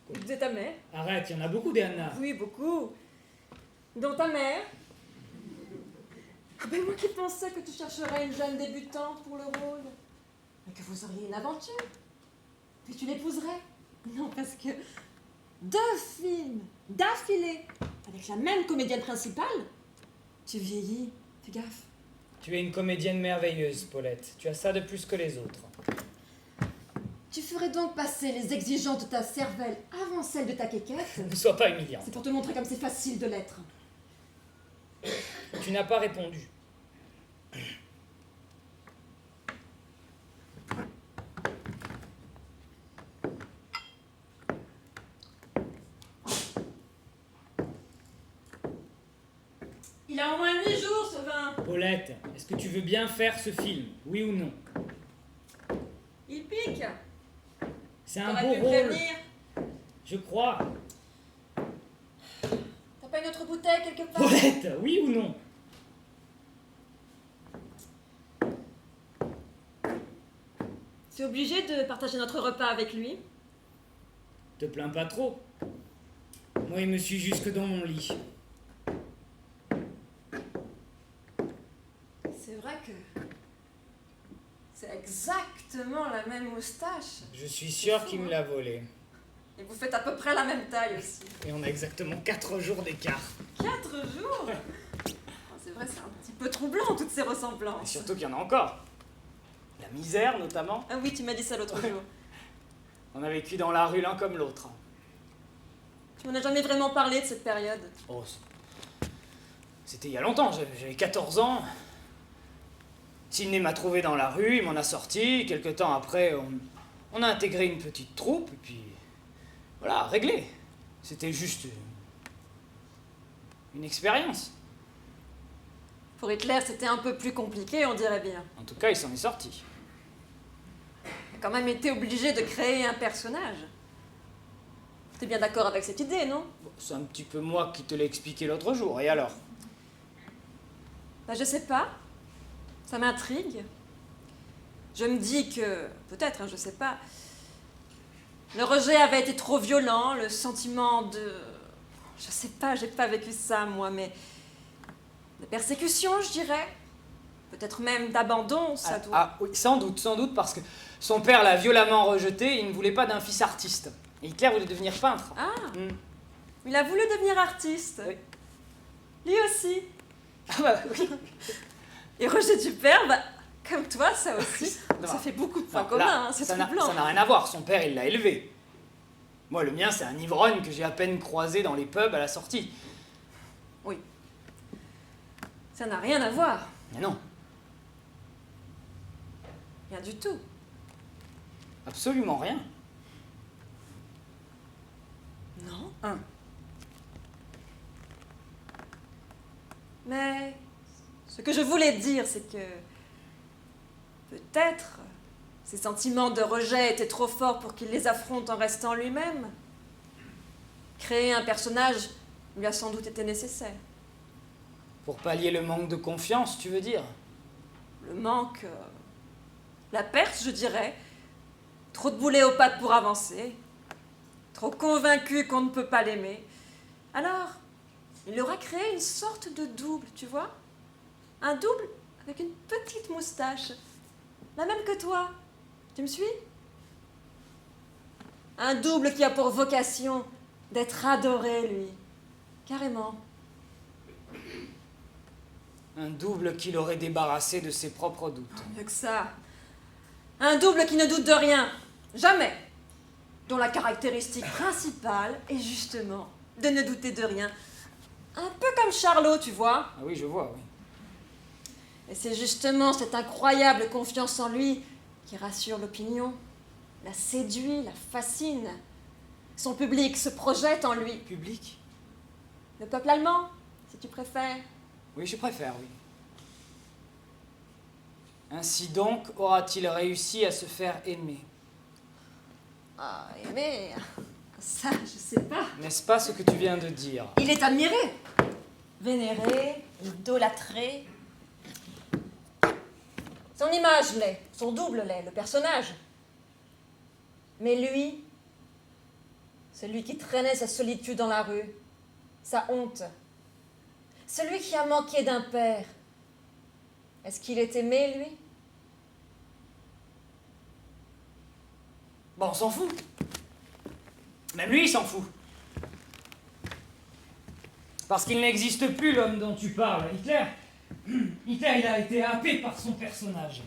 De ta mère. Arrête, il y en a beaucoup des Anna. Oui, beaucoup. Dont ta mère. Ah ben moi qui pensais que tu chercherais une jeune débutante pour le rôle. Et que vous auriez une aventure. Puis tu l'épouserais. Non, parce que 2 films d'affilée avec la même comédienne principale, tu vieillis. Fais gaffe. Tu es une comédienne merveilleuse, Paulette. Tu as ça de plus que les autres. Tu ferais donc passer les exigences de ta cervelle avant celles de ta quéquette. Ne sois pas humiliante. C'est pour te montrer comme c'est facile de l'être. Tu n'as pas répondu. Il a au moins 8 jours, ce vin. Paulette, est-ce que tu veux bien faire ce film? Oui ou non? Il pique. C'est un T'aurais beau pu me rôle, prévenir. je crois. T'as pas une autre bouteille quelque part? Paulette, oui ou non? C'est obligé de partager notre repas avec lui. Te plains pas trop. Moi, il me suit jusque dans mon lit. C'est vrai que c'est exactement la même moustache. Je suis sûr qu'il me l'a volé. Et vous faites à peu près la même taille aussi. Et on a exactement 4 jours d'écart. 4 jours. Oh, c'est vrai, c'est un petit peu troublant toutes ces Et ressemblances. surtout qu'il y en a encore. La misère, notamment. Ah oui, tu m'as dit ça l'autre jour. On a vécu dans la rue l'un comme l'autre. Tu m'en as jamais vraiment parlé de cette période. Oh, c'était il y a longtemps, j'avais 14 ans. Sidney m'a trouvé dans la rue, il m'en a sorti. Quelque temps après, on a intégré une petite troupe, et puis voilà, réglé. C'était juste une expérience. Pour Hitler, c'était un peu plus compliqué, on dirait bien. En tout cas, il s'en est sorti. Il a quand même été obligé de créer un personnage. T'es bien d'accord avec cette idée, non? Bon, c'est un petit peu moi qui te l'ai expliqué l'autre jour, et alors? Bah, je sais pas. Ça m'intrigue. Je me dis que, peut-être, hein, je sais pas, le rejet avait été trop violent, le sentiment de... Je sais pas, j'ai pas vécu ça, moi, mais... de persécution, je dirais. Peut-être même d'abandon, ça doit... Ah oui, sans doute, parce que son père l'a violemment rejeté et il ne voulait pas d'un fils artiste. Et Hitler voulait devenir peintre. Ah, Hmm. il a voulu devenir artiste. Oui. Lui aussi. Ah bah oui. Et rejet du père, bah, comme toi, ça aussi. Non, Ça fait beaucoup de points non, communs, là, hein, c'est ça n'a troublant. rien à voir, son père il l'a élevé. Moi le mien c'est un ivrogne que j'ai à peine croisé dans les pubs à la sortie. Oui. Ça n'a rien à voir. Mais non, Rien du tout. absolument rien. Non. Hein. Mais ce que je voulais dire, c'est que peut-être ses sentiments de rejet étaient trop forts pour qu'il les affronte en restant lui-même. Créer un personnage lui a sans doute été nécessaire. Pour pallier le manque de confiance, tu veux dire? Le manque, la perte, je dirais. Trop de boulets aux pattes pour avancer. Trop convaincu qu'on ne peut pas l'aimer. Alors, il aura créé une sorte de double, tu vois? Un double avec une petite moustache. La même que toi. Tu me suis? Un double qui a pour vocation d'être adoré, lui. Carrément. Un double qui l'aurait débarrassé de ses propres doutes. Mieux que ça. Un double qui ne doute de rien. Jamais. Dont la caractéristique principale est justement de ne douter de rien. Un peu comme Charlot, tu vois. Ah oui, je vois, oui. Et c'est justement cette incroyable confiance en lui qui rassure l'opinion, la séduit, la fascine. Son public se projette en lui. Public? Le peuple allemand, si tu préfères. Oui, je préfère, oui. Ainsi donc aura-t-il réussi à se faire aimer. Ah, aimer, ça, je sais pas. N'est-ce pas ce que tu viens de dire? Il est admiré, vénéré, idolâtré. Son image l'est, son double l'est, le personnage. Mais lui, celui qui traînait sa solitude dans la rue, sa honte, celui qui a manqué d'un père, est-ce qu'il est aimé, lui? Bon, on s'en fout. Même lui, il s'en fout. Parce qu'il n'existe plus l'homme dont tu parles, Hitler. Hitler, il a été happé par son personnage.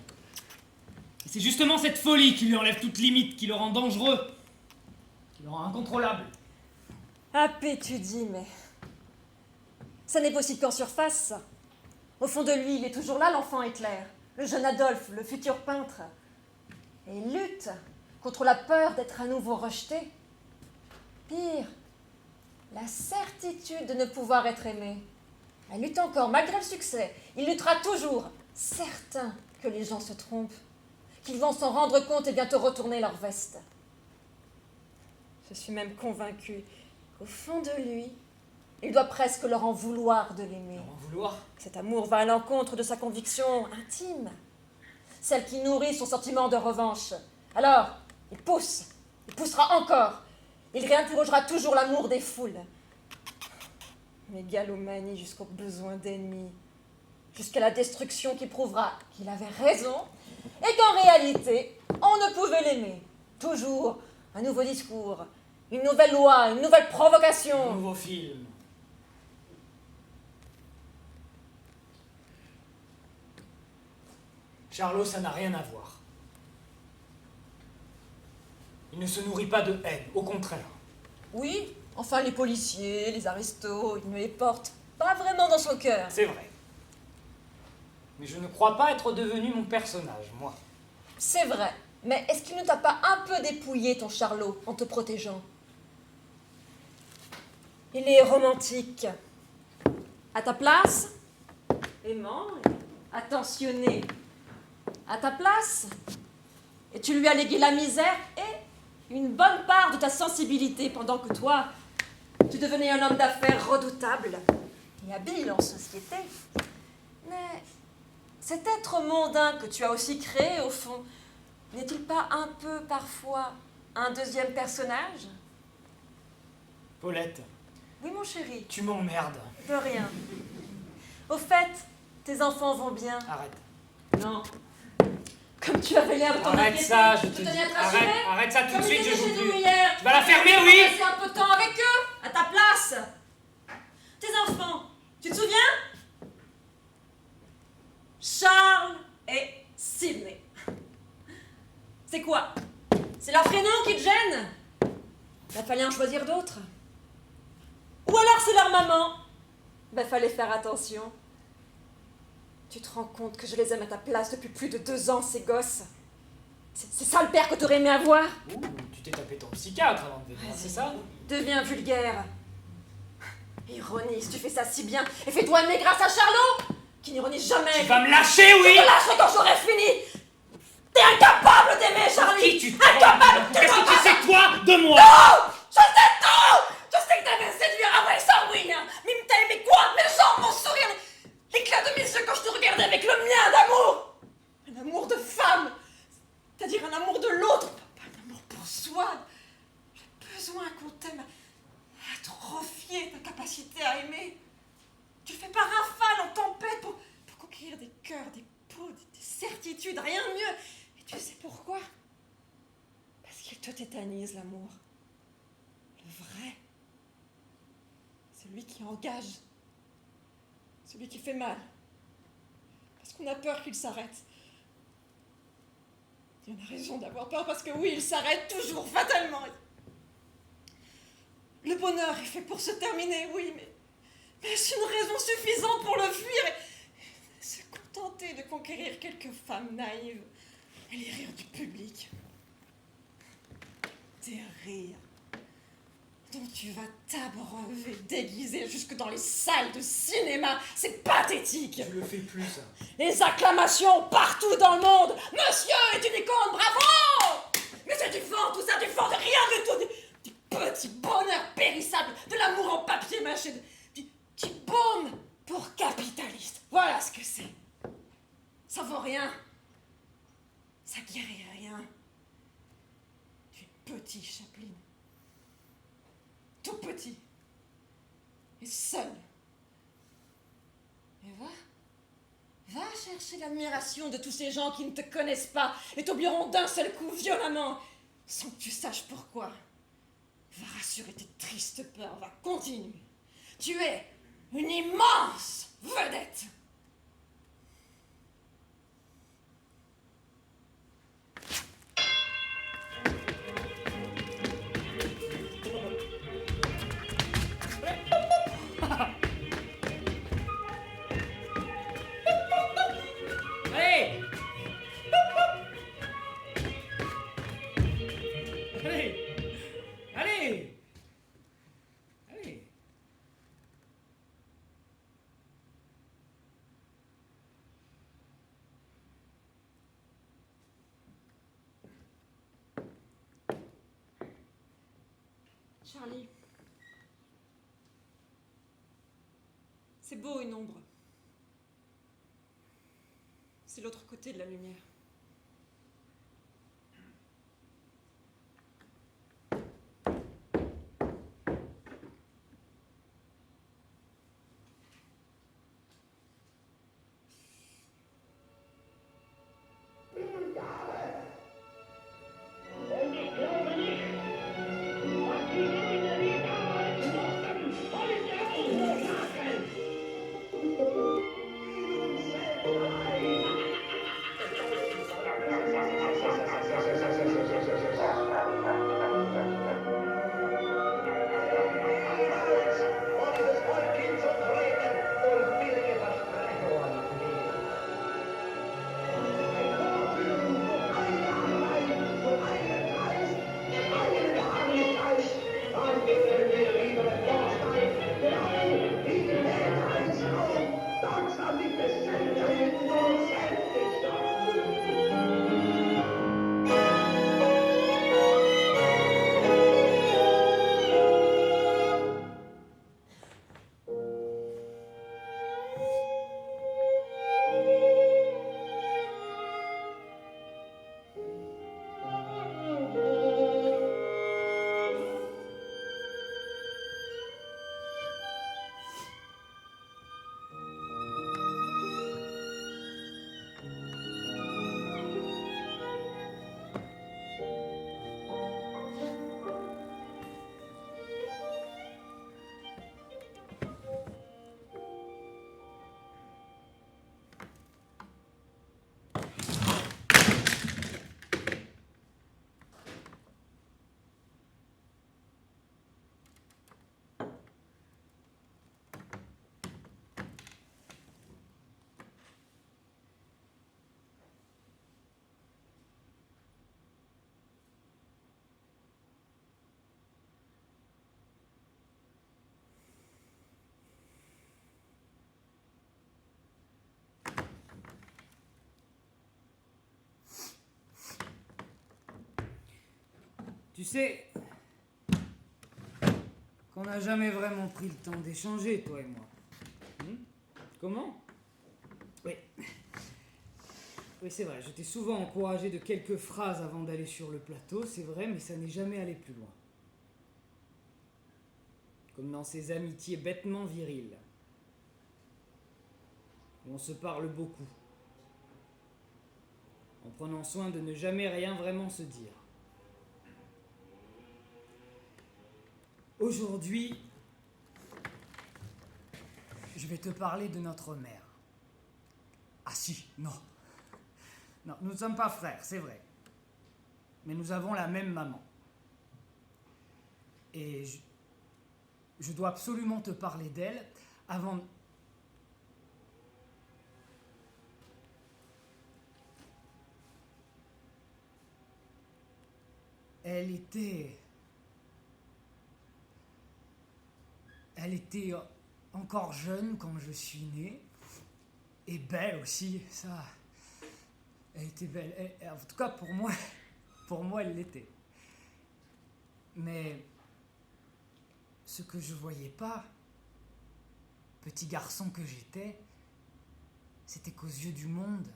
Et c'est justement cette folie qui lui enlève toute limite, qui le rend dangereux, qui le rend incontrôlable. Happé, tu dis, mais... ça n'est possible qu'en surface. Au fond de lui, il est toujours là, l'enfant Hitler, le jeune Adolphe, le futur peintre. Et il lutte contre la peur d'être à nouveau rejeté. Pire, la certitude de ne pouvoir être aimé. Il lutte encore, malgré le succès. Il luttera toujours, certain que les gens se trompent, qu'ils vont s'en rendre compte et bientôt retourner leur veste. Je suis même convaincue qu'au fond de lui, il doit presque leur en vouloir de l'aimer. Leur en vouloir? Cet amour va à l'encontre de sa conviction intime, celle qui nourrit son sentiment de revanche. Alors, il poussera encore. Il réinterrogera toujours l'amour des foules. Mégalomanie jusqu'au besoin d'ennemis, jusqu'à la destruction qui prouvera qu'il avait raison et qu'en réalité, on ne pouvait l'aimer. Toujours un nouveau discours, une nouvelle loi, une nouvelle provocation. Un nouveau film. Charlot, ça n'a rien à voir. Il ne se nourrit pas de haine, au contraire. Oui, enfin les policiers, les aristos, il ne les porte pas vraiment dans son cœur. C'est vrai. Mais je ne crois pas être devenu mon personnage, moi. C'est vrai, mais est-ce qu'il ne t'a pas un peu dépouillé ton Charlot en te protégeant? Il est romantique. À ta place, aimant, attentionné. À ta place, et tu lui as légué la misère et une bonne part de ta sensibilité pendant que toi, tu devenais un homme d'affaires redoutable et habile en société. Mais cet être mondain que tu as aussi créé, au fond, n'est-il pas un peu, parfois, un deuxième personnage? Paulette, Oui, mon chéri, tu m'emmerdes. de rien. Au fait, tes enfants vont bien. Arrête. Non. Comme tu avais l'air de t'en Arrête inquiéter, ça, je te dis. tenais à te rassurer. Arrête ça tout de Comme suite, ils je étaient joue chez plus. nous hier. Tu vas la fermer, oui? Passer un peu de temps avec eux, à ta place. Tes enfants, tu te souviens? Charles et Sydney. C'est quoi? C'est leur prénom qui te gêne? Il fallait en choisir d'autres. Ou alors c'est leur maman. Fallait faire attention. Tu te rends compte que je les aime à ta place depuis plus de 2 ans, ces gosses? C'est ça le père que t'aurais aimé avoir? Ouh, tu t'es tapé ton psychiatre avant de venir, c'est ça? Deviens vulgaire. Ironise, tu fais ça si bien. Et fais-toi aimer grâce à Charlot, qui n'ironise jamais. Tu vas me lâcher, oui? Je te lâcherai quand j'aurai fini. T'es incapable d'aimer, Charlie. Qui tu te Incapable. Qu'est-ce que tu sais, toi, de moi? Non, je sais tout. Je sais que t'avais séduit. Ah ouais, ça oui. Hein. Mais t'as aimé quoi? Mes jambes, mon sourire, l'éclat de mes yeux quand je te regardais avec le mien d'amour. Un amour de femme. C'est-à-dire un amour de l'autre, pas un amour pour soi. J'ai besoin qu'on t'aime à atrophier ta capacité à aimer. Tu le fais par rafale, en tempête, pour conquérir des cœurs, des peaux, des certitudes, rien de mieux. Et tu sais pourquoi? Parce qu'il te tétanise, l'amour. Le vrai. Celui qui engage. Celui qui fait mal. Parce qu'on a peur qu'il s'arrête. Il y en a raison d'avoir peur parce que oui, il s'arrête toujours, fatalement. Le bonheur est fait pour se terminer, oui, mais est-ce une raison suffisante pour le fuir et se contenter de conquérir quelques femmes naïves et les rires du public? Des rires dont tu vas t'abreuver, déguisé jusque dans les salles de cinéma. C'est pathétique. Je le fais plus, ça. Les acclamations partout dans le monde. Monsieur est une icône, bravo! Mais c'est du vent, tout ça, du vent de rien du tout. Du petit bonheur périssable, de l'amour en papier mâché, du baume pour capitaliste. Voilà ce que c'est. Ça vaut rien. Ça guérit rien. Tu es petit, Chaplin. Tout petit. Et seul. Et va chercher l'admiration de tous ces gens qui ne te connaissent pas et t'oublieront d'un seul coup violemment, sans que tu saches pourquoi. Va rassurer tes tristes peurs, va continuer. Tu es une immense vedette. Allez! Allez! Allez! Allez! Charlie, c'est beau une ombre. C'est l'autre côté de la lumière. Tu sais qu'on n'a jamais vraiment pris le temps d'échanger, toi et moi. Comment? Oui. Oui, c'est vrai, je t'ai souvent encouragé de quelques phrases avant d'aller sur le plateau, c'est vrai, mais ça n'est jamais allé plus loin. Comme dans ces amitiés bêtement viriles, où on se parle beaucoup, en prenant soin de ne jamais rien vraiment se dire. Aujourd'hui, je vais te parler de notre mère. Ah si, non. Non, nous ne sommes pas frères, c'est vrai. Mais nous avons la même maman. Et je dois absolument te parler d'elle avant... Elle était encore jeune quand je suis né. Et belle aussi, ça... Elle était belle. En tout cas, pour moi, elle l'était. Mais ce que je voyais pas, petit garçon que j'étais, c'était qu'aux yeux du monde,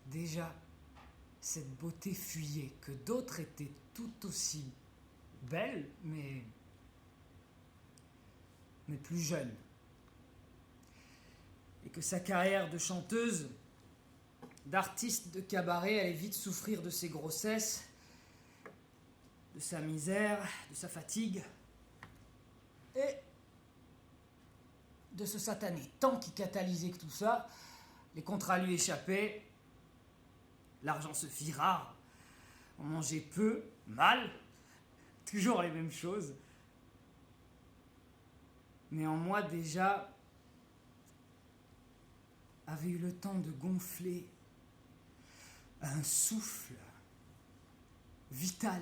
déjà, cette beauté fuyait, que d'autres étaient tout aussi belles, mais plus jeunes. Et que sa carrière de chanteuse, d'artiste de cabaret, allait vite souffrir de ses grossesses, de sa misère, de sa fatigue, et de ce satané temps qui catalysait tout ça. Les contrats lui échappaient, l'argent se fit rare, on mangeait peu, mal, toujours les mêmes choses. Mais en moi déjà avait eu le temps de gonfler un souffle vital,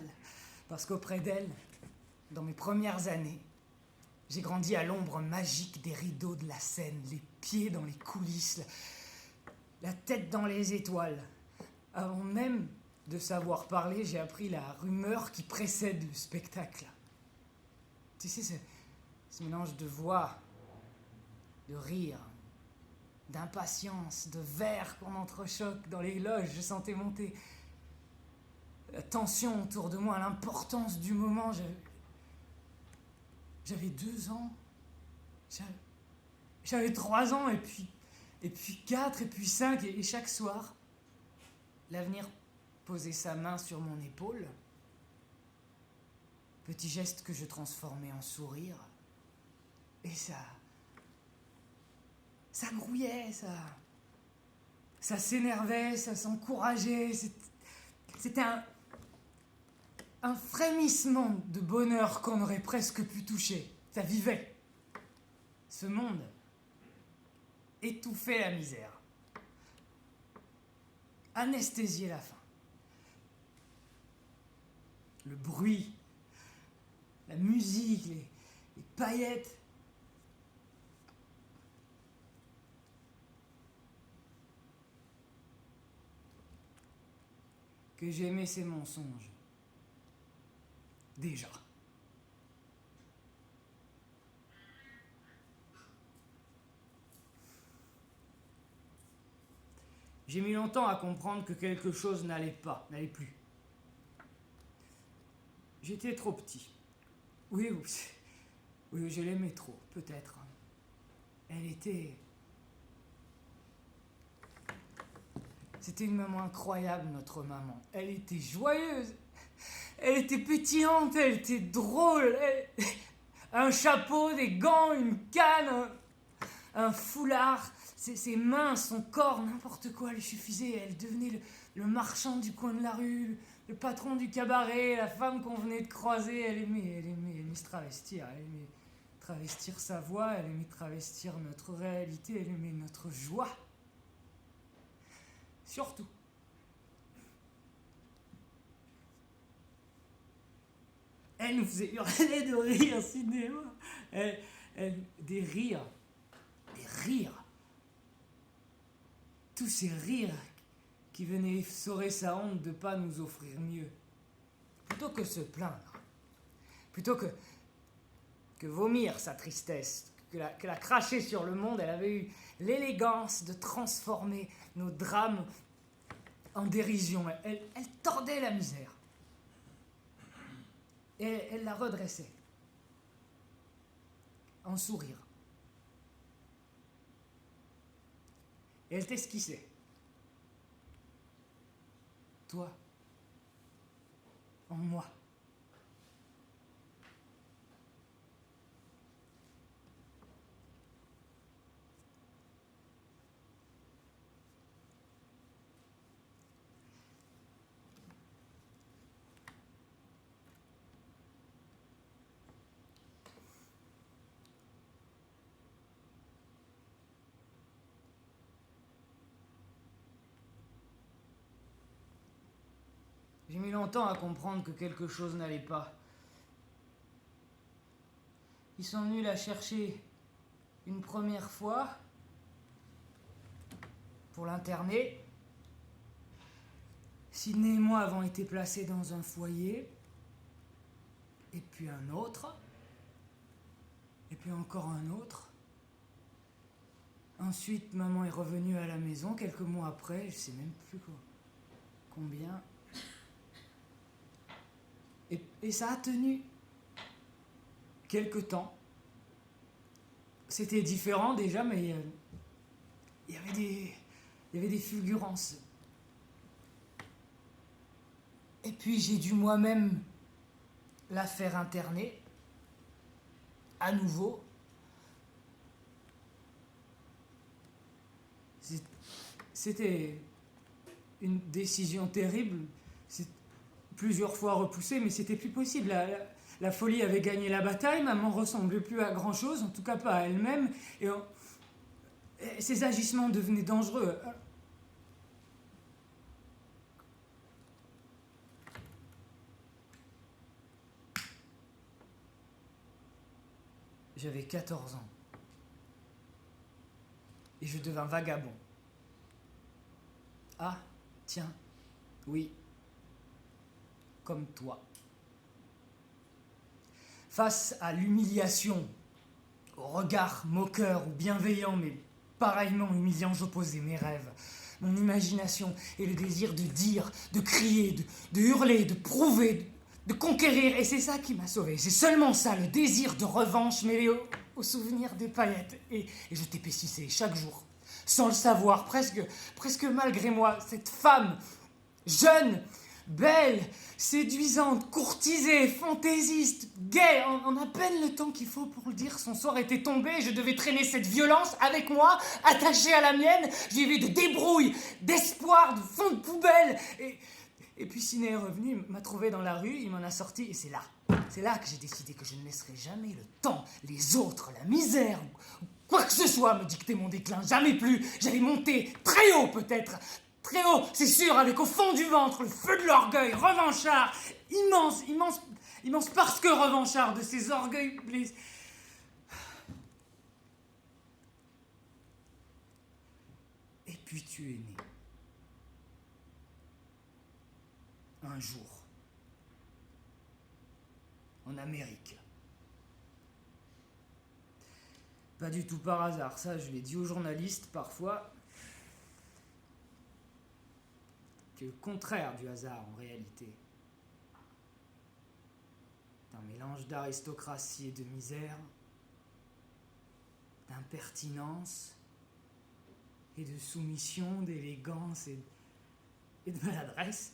parce qu'auprès d'elle, dans mes premières années, j'ai grandi à l'ombre magique des rideaux de la scène, les pieds dans les coulisses, la tête dans les étoiles. Avant même de savoir parler, j'ai appris la rumeur qui précède le spectacle. Tu sais, ce mélange de voix, de rire, d'impatience, de verres qu'on entrechoque dans les loges, je sentais monter la tension autour de moi, l'importance du moment. J'avais 2 ans, j'avais 3 ans, et puis 4, et puis 5, et chaque soir, l'avenir posait sa main sur mon épaule, petit geste que je transformais en sourire, et ça grouillait, ça s'énervait, ça s'encourageait, c'était un frémissement de bonheur qu'on aurait presque pu toucher. Ça vivait. Ce monde étouffait la misère, anesthésiait la faim. Le bruit, la musique, les paillettes. Que j'aimais ces mensonges. Déjà. J'ai mis longtemps à comprendre que quelque chose n'allait plus. J'étais trop petit. Oui, je l'aimais trop, peut-être. C'était une maman incroyable, notre maman. Elle était joyeuse. Elle était pétillante, elle était drôle. Un chapeau, des gants, une canne, un foulard. Ses mains, son corps, n'importe quoi lui suffisait. Elle devenait le marchand du coin de la rue, le patron du cabaret, la femme qu'on venait de croiser. Elle aimait se travestir. Elle aimait travestir sa voix, elle aimait travestir notre réalité, elle aimait notre joie. Surtout. Elle nous faisait hurler de rire, cinéma. Des rires. Tous ces rires qui venaient essorer sa honte de ne pas nous offrir mieux. Plutôt que se plaindre. Plutôt que vomir sa tristesse, que la cracher sur le monde, elle avait eu l'élégance de transformer nos drames en dérision. Elle tordait la misère. Et elle la redressait. En sourire. Et elle t'esquissait. Toi. En moi. J'ai mis longtemps à comprendre que quelque chose n'allait pas. Ils sont venus la chercher une première fois pour l'interner. Sidney et moi avons été placés dans un foyer, et puis un autre, et puis encore un autre. Ensuite, maman est revenue à la maison quelques mois après, je sais même plus combien. Et ça a tenu quelque temps. C'était différent déjà, mais il y avait des fulgurances. Et puis j'ai dû moi-même la faire interner, à nouveau. C'était une décision terrible. Plusieurs fois repoussée, mais c'était plus possible. La folie avait gagné la bataille, maman ressemblait plus à grand-chose, en tout cas pas à elle-même, et ses agissements devenaient dangereux. J'avais 14 ans. Et je devins vagabond. Ah, tiens, oui. Comme toi. Face à l'humiliation, au regard moqueur ou bienveillant, mais pareillement humiliant, j'opposais mes rêves, mon imagination et le désir de dire, de crier, de hurler, de prouver, de conquérir, et c'est ça qui m'a sauvé. C'est seulement ça, le désir de revanche mêlé au souvenir des paillettes. Et je t'épaississais chaque jour, sans le savoir, presque malgré moi, cette femme, jeune, belle, séduisante, courtisée, fantaisiste, gaie, en à peine le temps qu'il faut pour le dire, son sort était tombé, je devais traîner cette violence avec moi, attachée à la mienne, je vivais de débrouille, d'espoir, de fond de poubelle, et puis Sidney est revenu, il m'a trouvé dans la rue, il m'en a sorti, et c'est là que j'ai décidé que je ne laisserai jamais le temps, les autres, la misère, ou quoi que ce soit me dicter mon déclin, jamais plus, j'allais monter très haut peut-être, très haut, c'est sûr, avec au fond du ventre le feu de l'orgueil, revanchard, immense parce que revanchard de ses orgueils blessés. Et puis tu es né. Un jour. En Amérique. Pas du tout par hasard, ça je l'ai dit aux journalistes parfois. C'est le contraire du hasard en réalité. C'est un mélange d'aristocratie et de misère, d'impertinence et de soumission, d'élégance et de maladresse.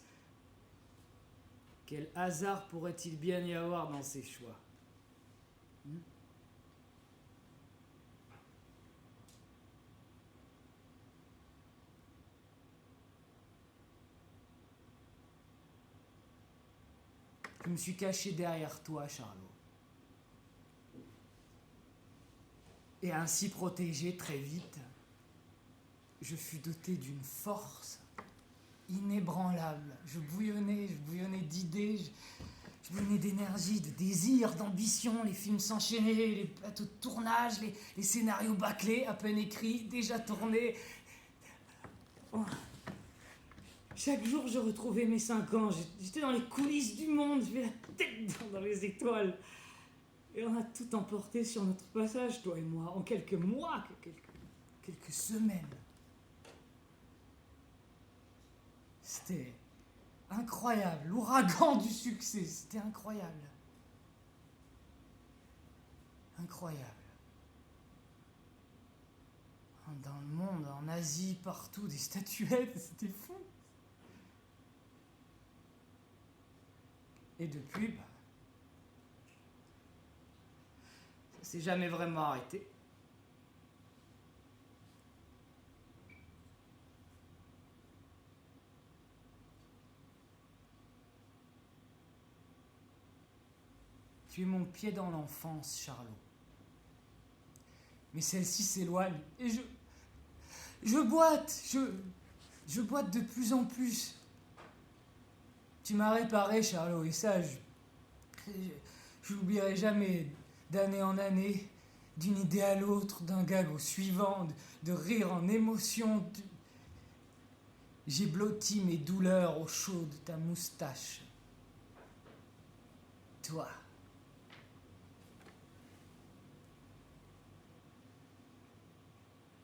Quel hasard pourrait-il bien y avoir dans ces choix ? Je me suis caché derrière toi, Charlot. Et ainsi protégé très vite, je fus doté d'une force inébranlable. Je bouillonnais d'idées, je bouillonnais d'énergie, de désir, d'ambition. Les films s'enchaînaient, les plateaux de tournage, les scénarios bâclés, à peine écrits, déjà tournés. Oh. Chaque jour, je retrouvais mes 5 ans. J'étais dans les coulisses du monde. J'avais la tête dans les étoiles. Et on a tout emporté sur notre passage, toi et moi, en quelques mois, quelques semaines. C'était incroyable. L'ouragan du succès, c'était incroyable. Incroyable. Dans le monde, en Asie, partout, des statuettes, c'était fou. Et depuis, ça s'est jamais vraiment arrêté. Tu es mon pied dans l'enfance, Charlot. Mais celle-ci s'éloigne et je boite, je boite de plus en plus. Tu m'as réparé, Charlot, et ça, je l'oublierai jamais. D'année en année, d'une idée à l'autre, d'un gag au suivant, de rire en émotion. J'ai blotti mes douleurs au chaud de ta moustache. Toi.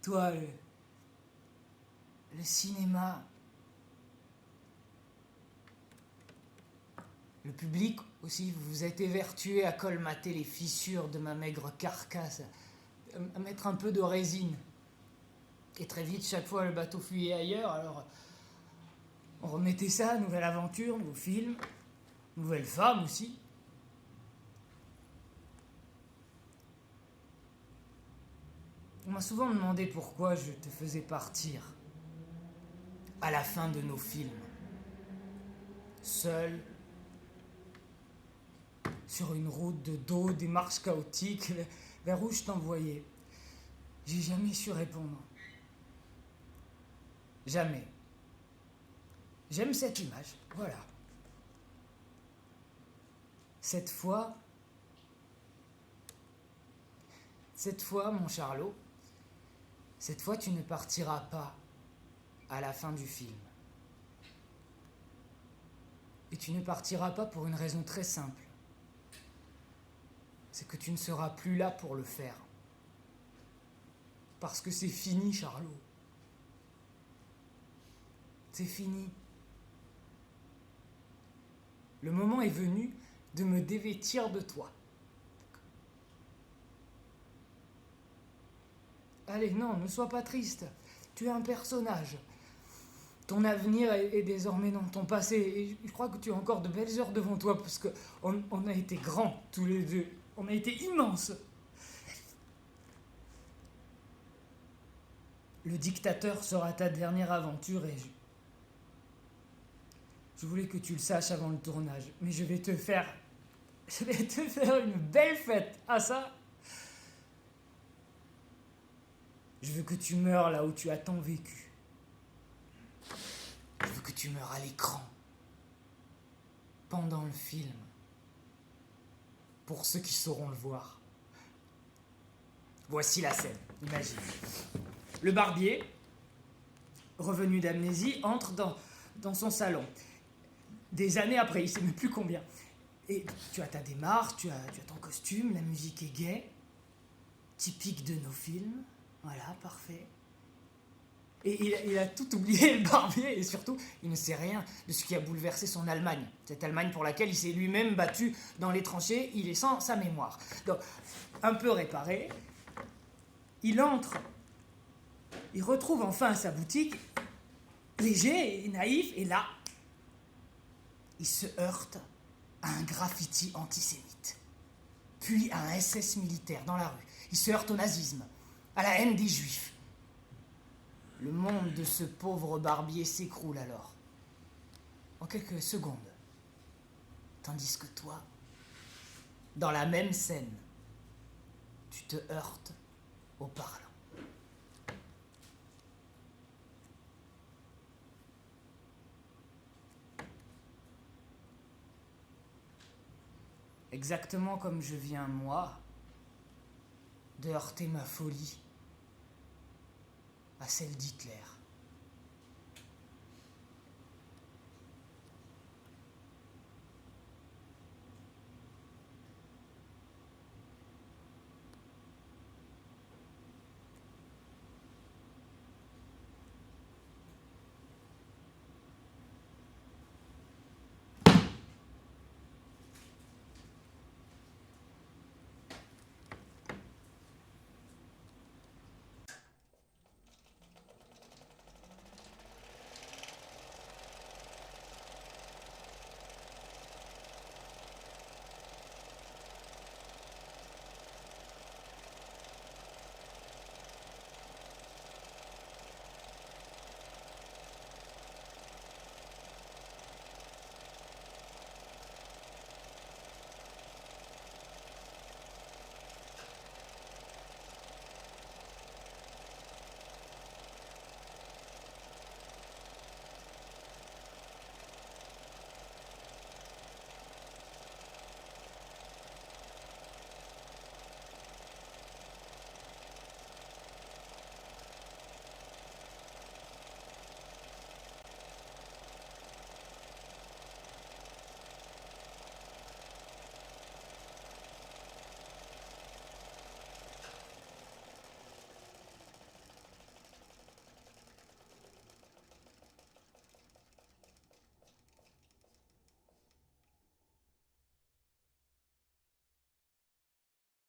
Toi, le cinéma, le public aussi, vous vous êtes évertué à colmater les fissures de ma maigre carcasse, à mettre un peu de résine. Et très vite, chaque fois, le bateau fuyait ailleurs, alors on remettait ça, nouvelle aventure, nouveau film, nouvelle femme aussi. On m'a souvent demandé pourquoi je te faisais partir à la fin de nos films, seul, sur une route de dos, des marches chaotiques, vers où je t'envoyais. J'ai jamais su répondre. Jamais. J'aime cette image, voilà. Cette fois, mon Charlot, cette fois, tu ne partiras pas à la fin du film. Et tu ne partiras pas pour une raison très simple. C'est que tu ne seras plus là pour le faire. Parce que c'est fini, Charlot. C'est fini. Le moment est venu de me dévêtir de toi. Allez, non, ne sois pas triste. Tu es un personnage. Ton avenir est désormais dans ton passé. Et je crois que tu as encore de belles heures devant toi, parce qu'on a été grands, tous les deux. On a été immenses. Le dictateur sera ta dernière aventure et je voulais que tu le saches avant le tournage. Mais je vais te faire une belle fête. Ah ça? Je veux que tu meurs là où tu as tant vécu. Je veux que tu meurs à l'écran. Pendant le film. Pour ceux qui sauront le voir. Voici la scène, imagine. Le barbier, revenu d'amnésie, entre dans son salon. Des années après, il ne sait même plus combien. Et tu as ta démarche, tu as ton costume, la musique est gaie. Typique de nos films. Voilà, parfait. Et il a tout oublié, le barbier, et surtout, il ne sait rien de ce qui a bouleversé son Allemagne. Cette Allemagne pour laquelle il s'est lui-même battu dans les tranchées, il est sans sa mémoire. Donc, un peu réparé, il entre, il retrouve enfin sa boutique, léger et naïf, et là, il se heurte à un graffiti antisémite, puis à un SS militaire dans la rue. Il se heurte au nazisme, à la haine des juifs. Le monde de ce pauvre barbier s'écroule alors, en quelques secondes. Tandis que toi, dans la même scène, tu te heurtes au parlant. Exactement comme je viens, moi, de heurter ma folie à celle d'Hitler.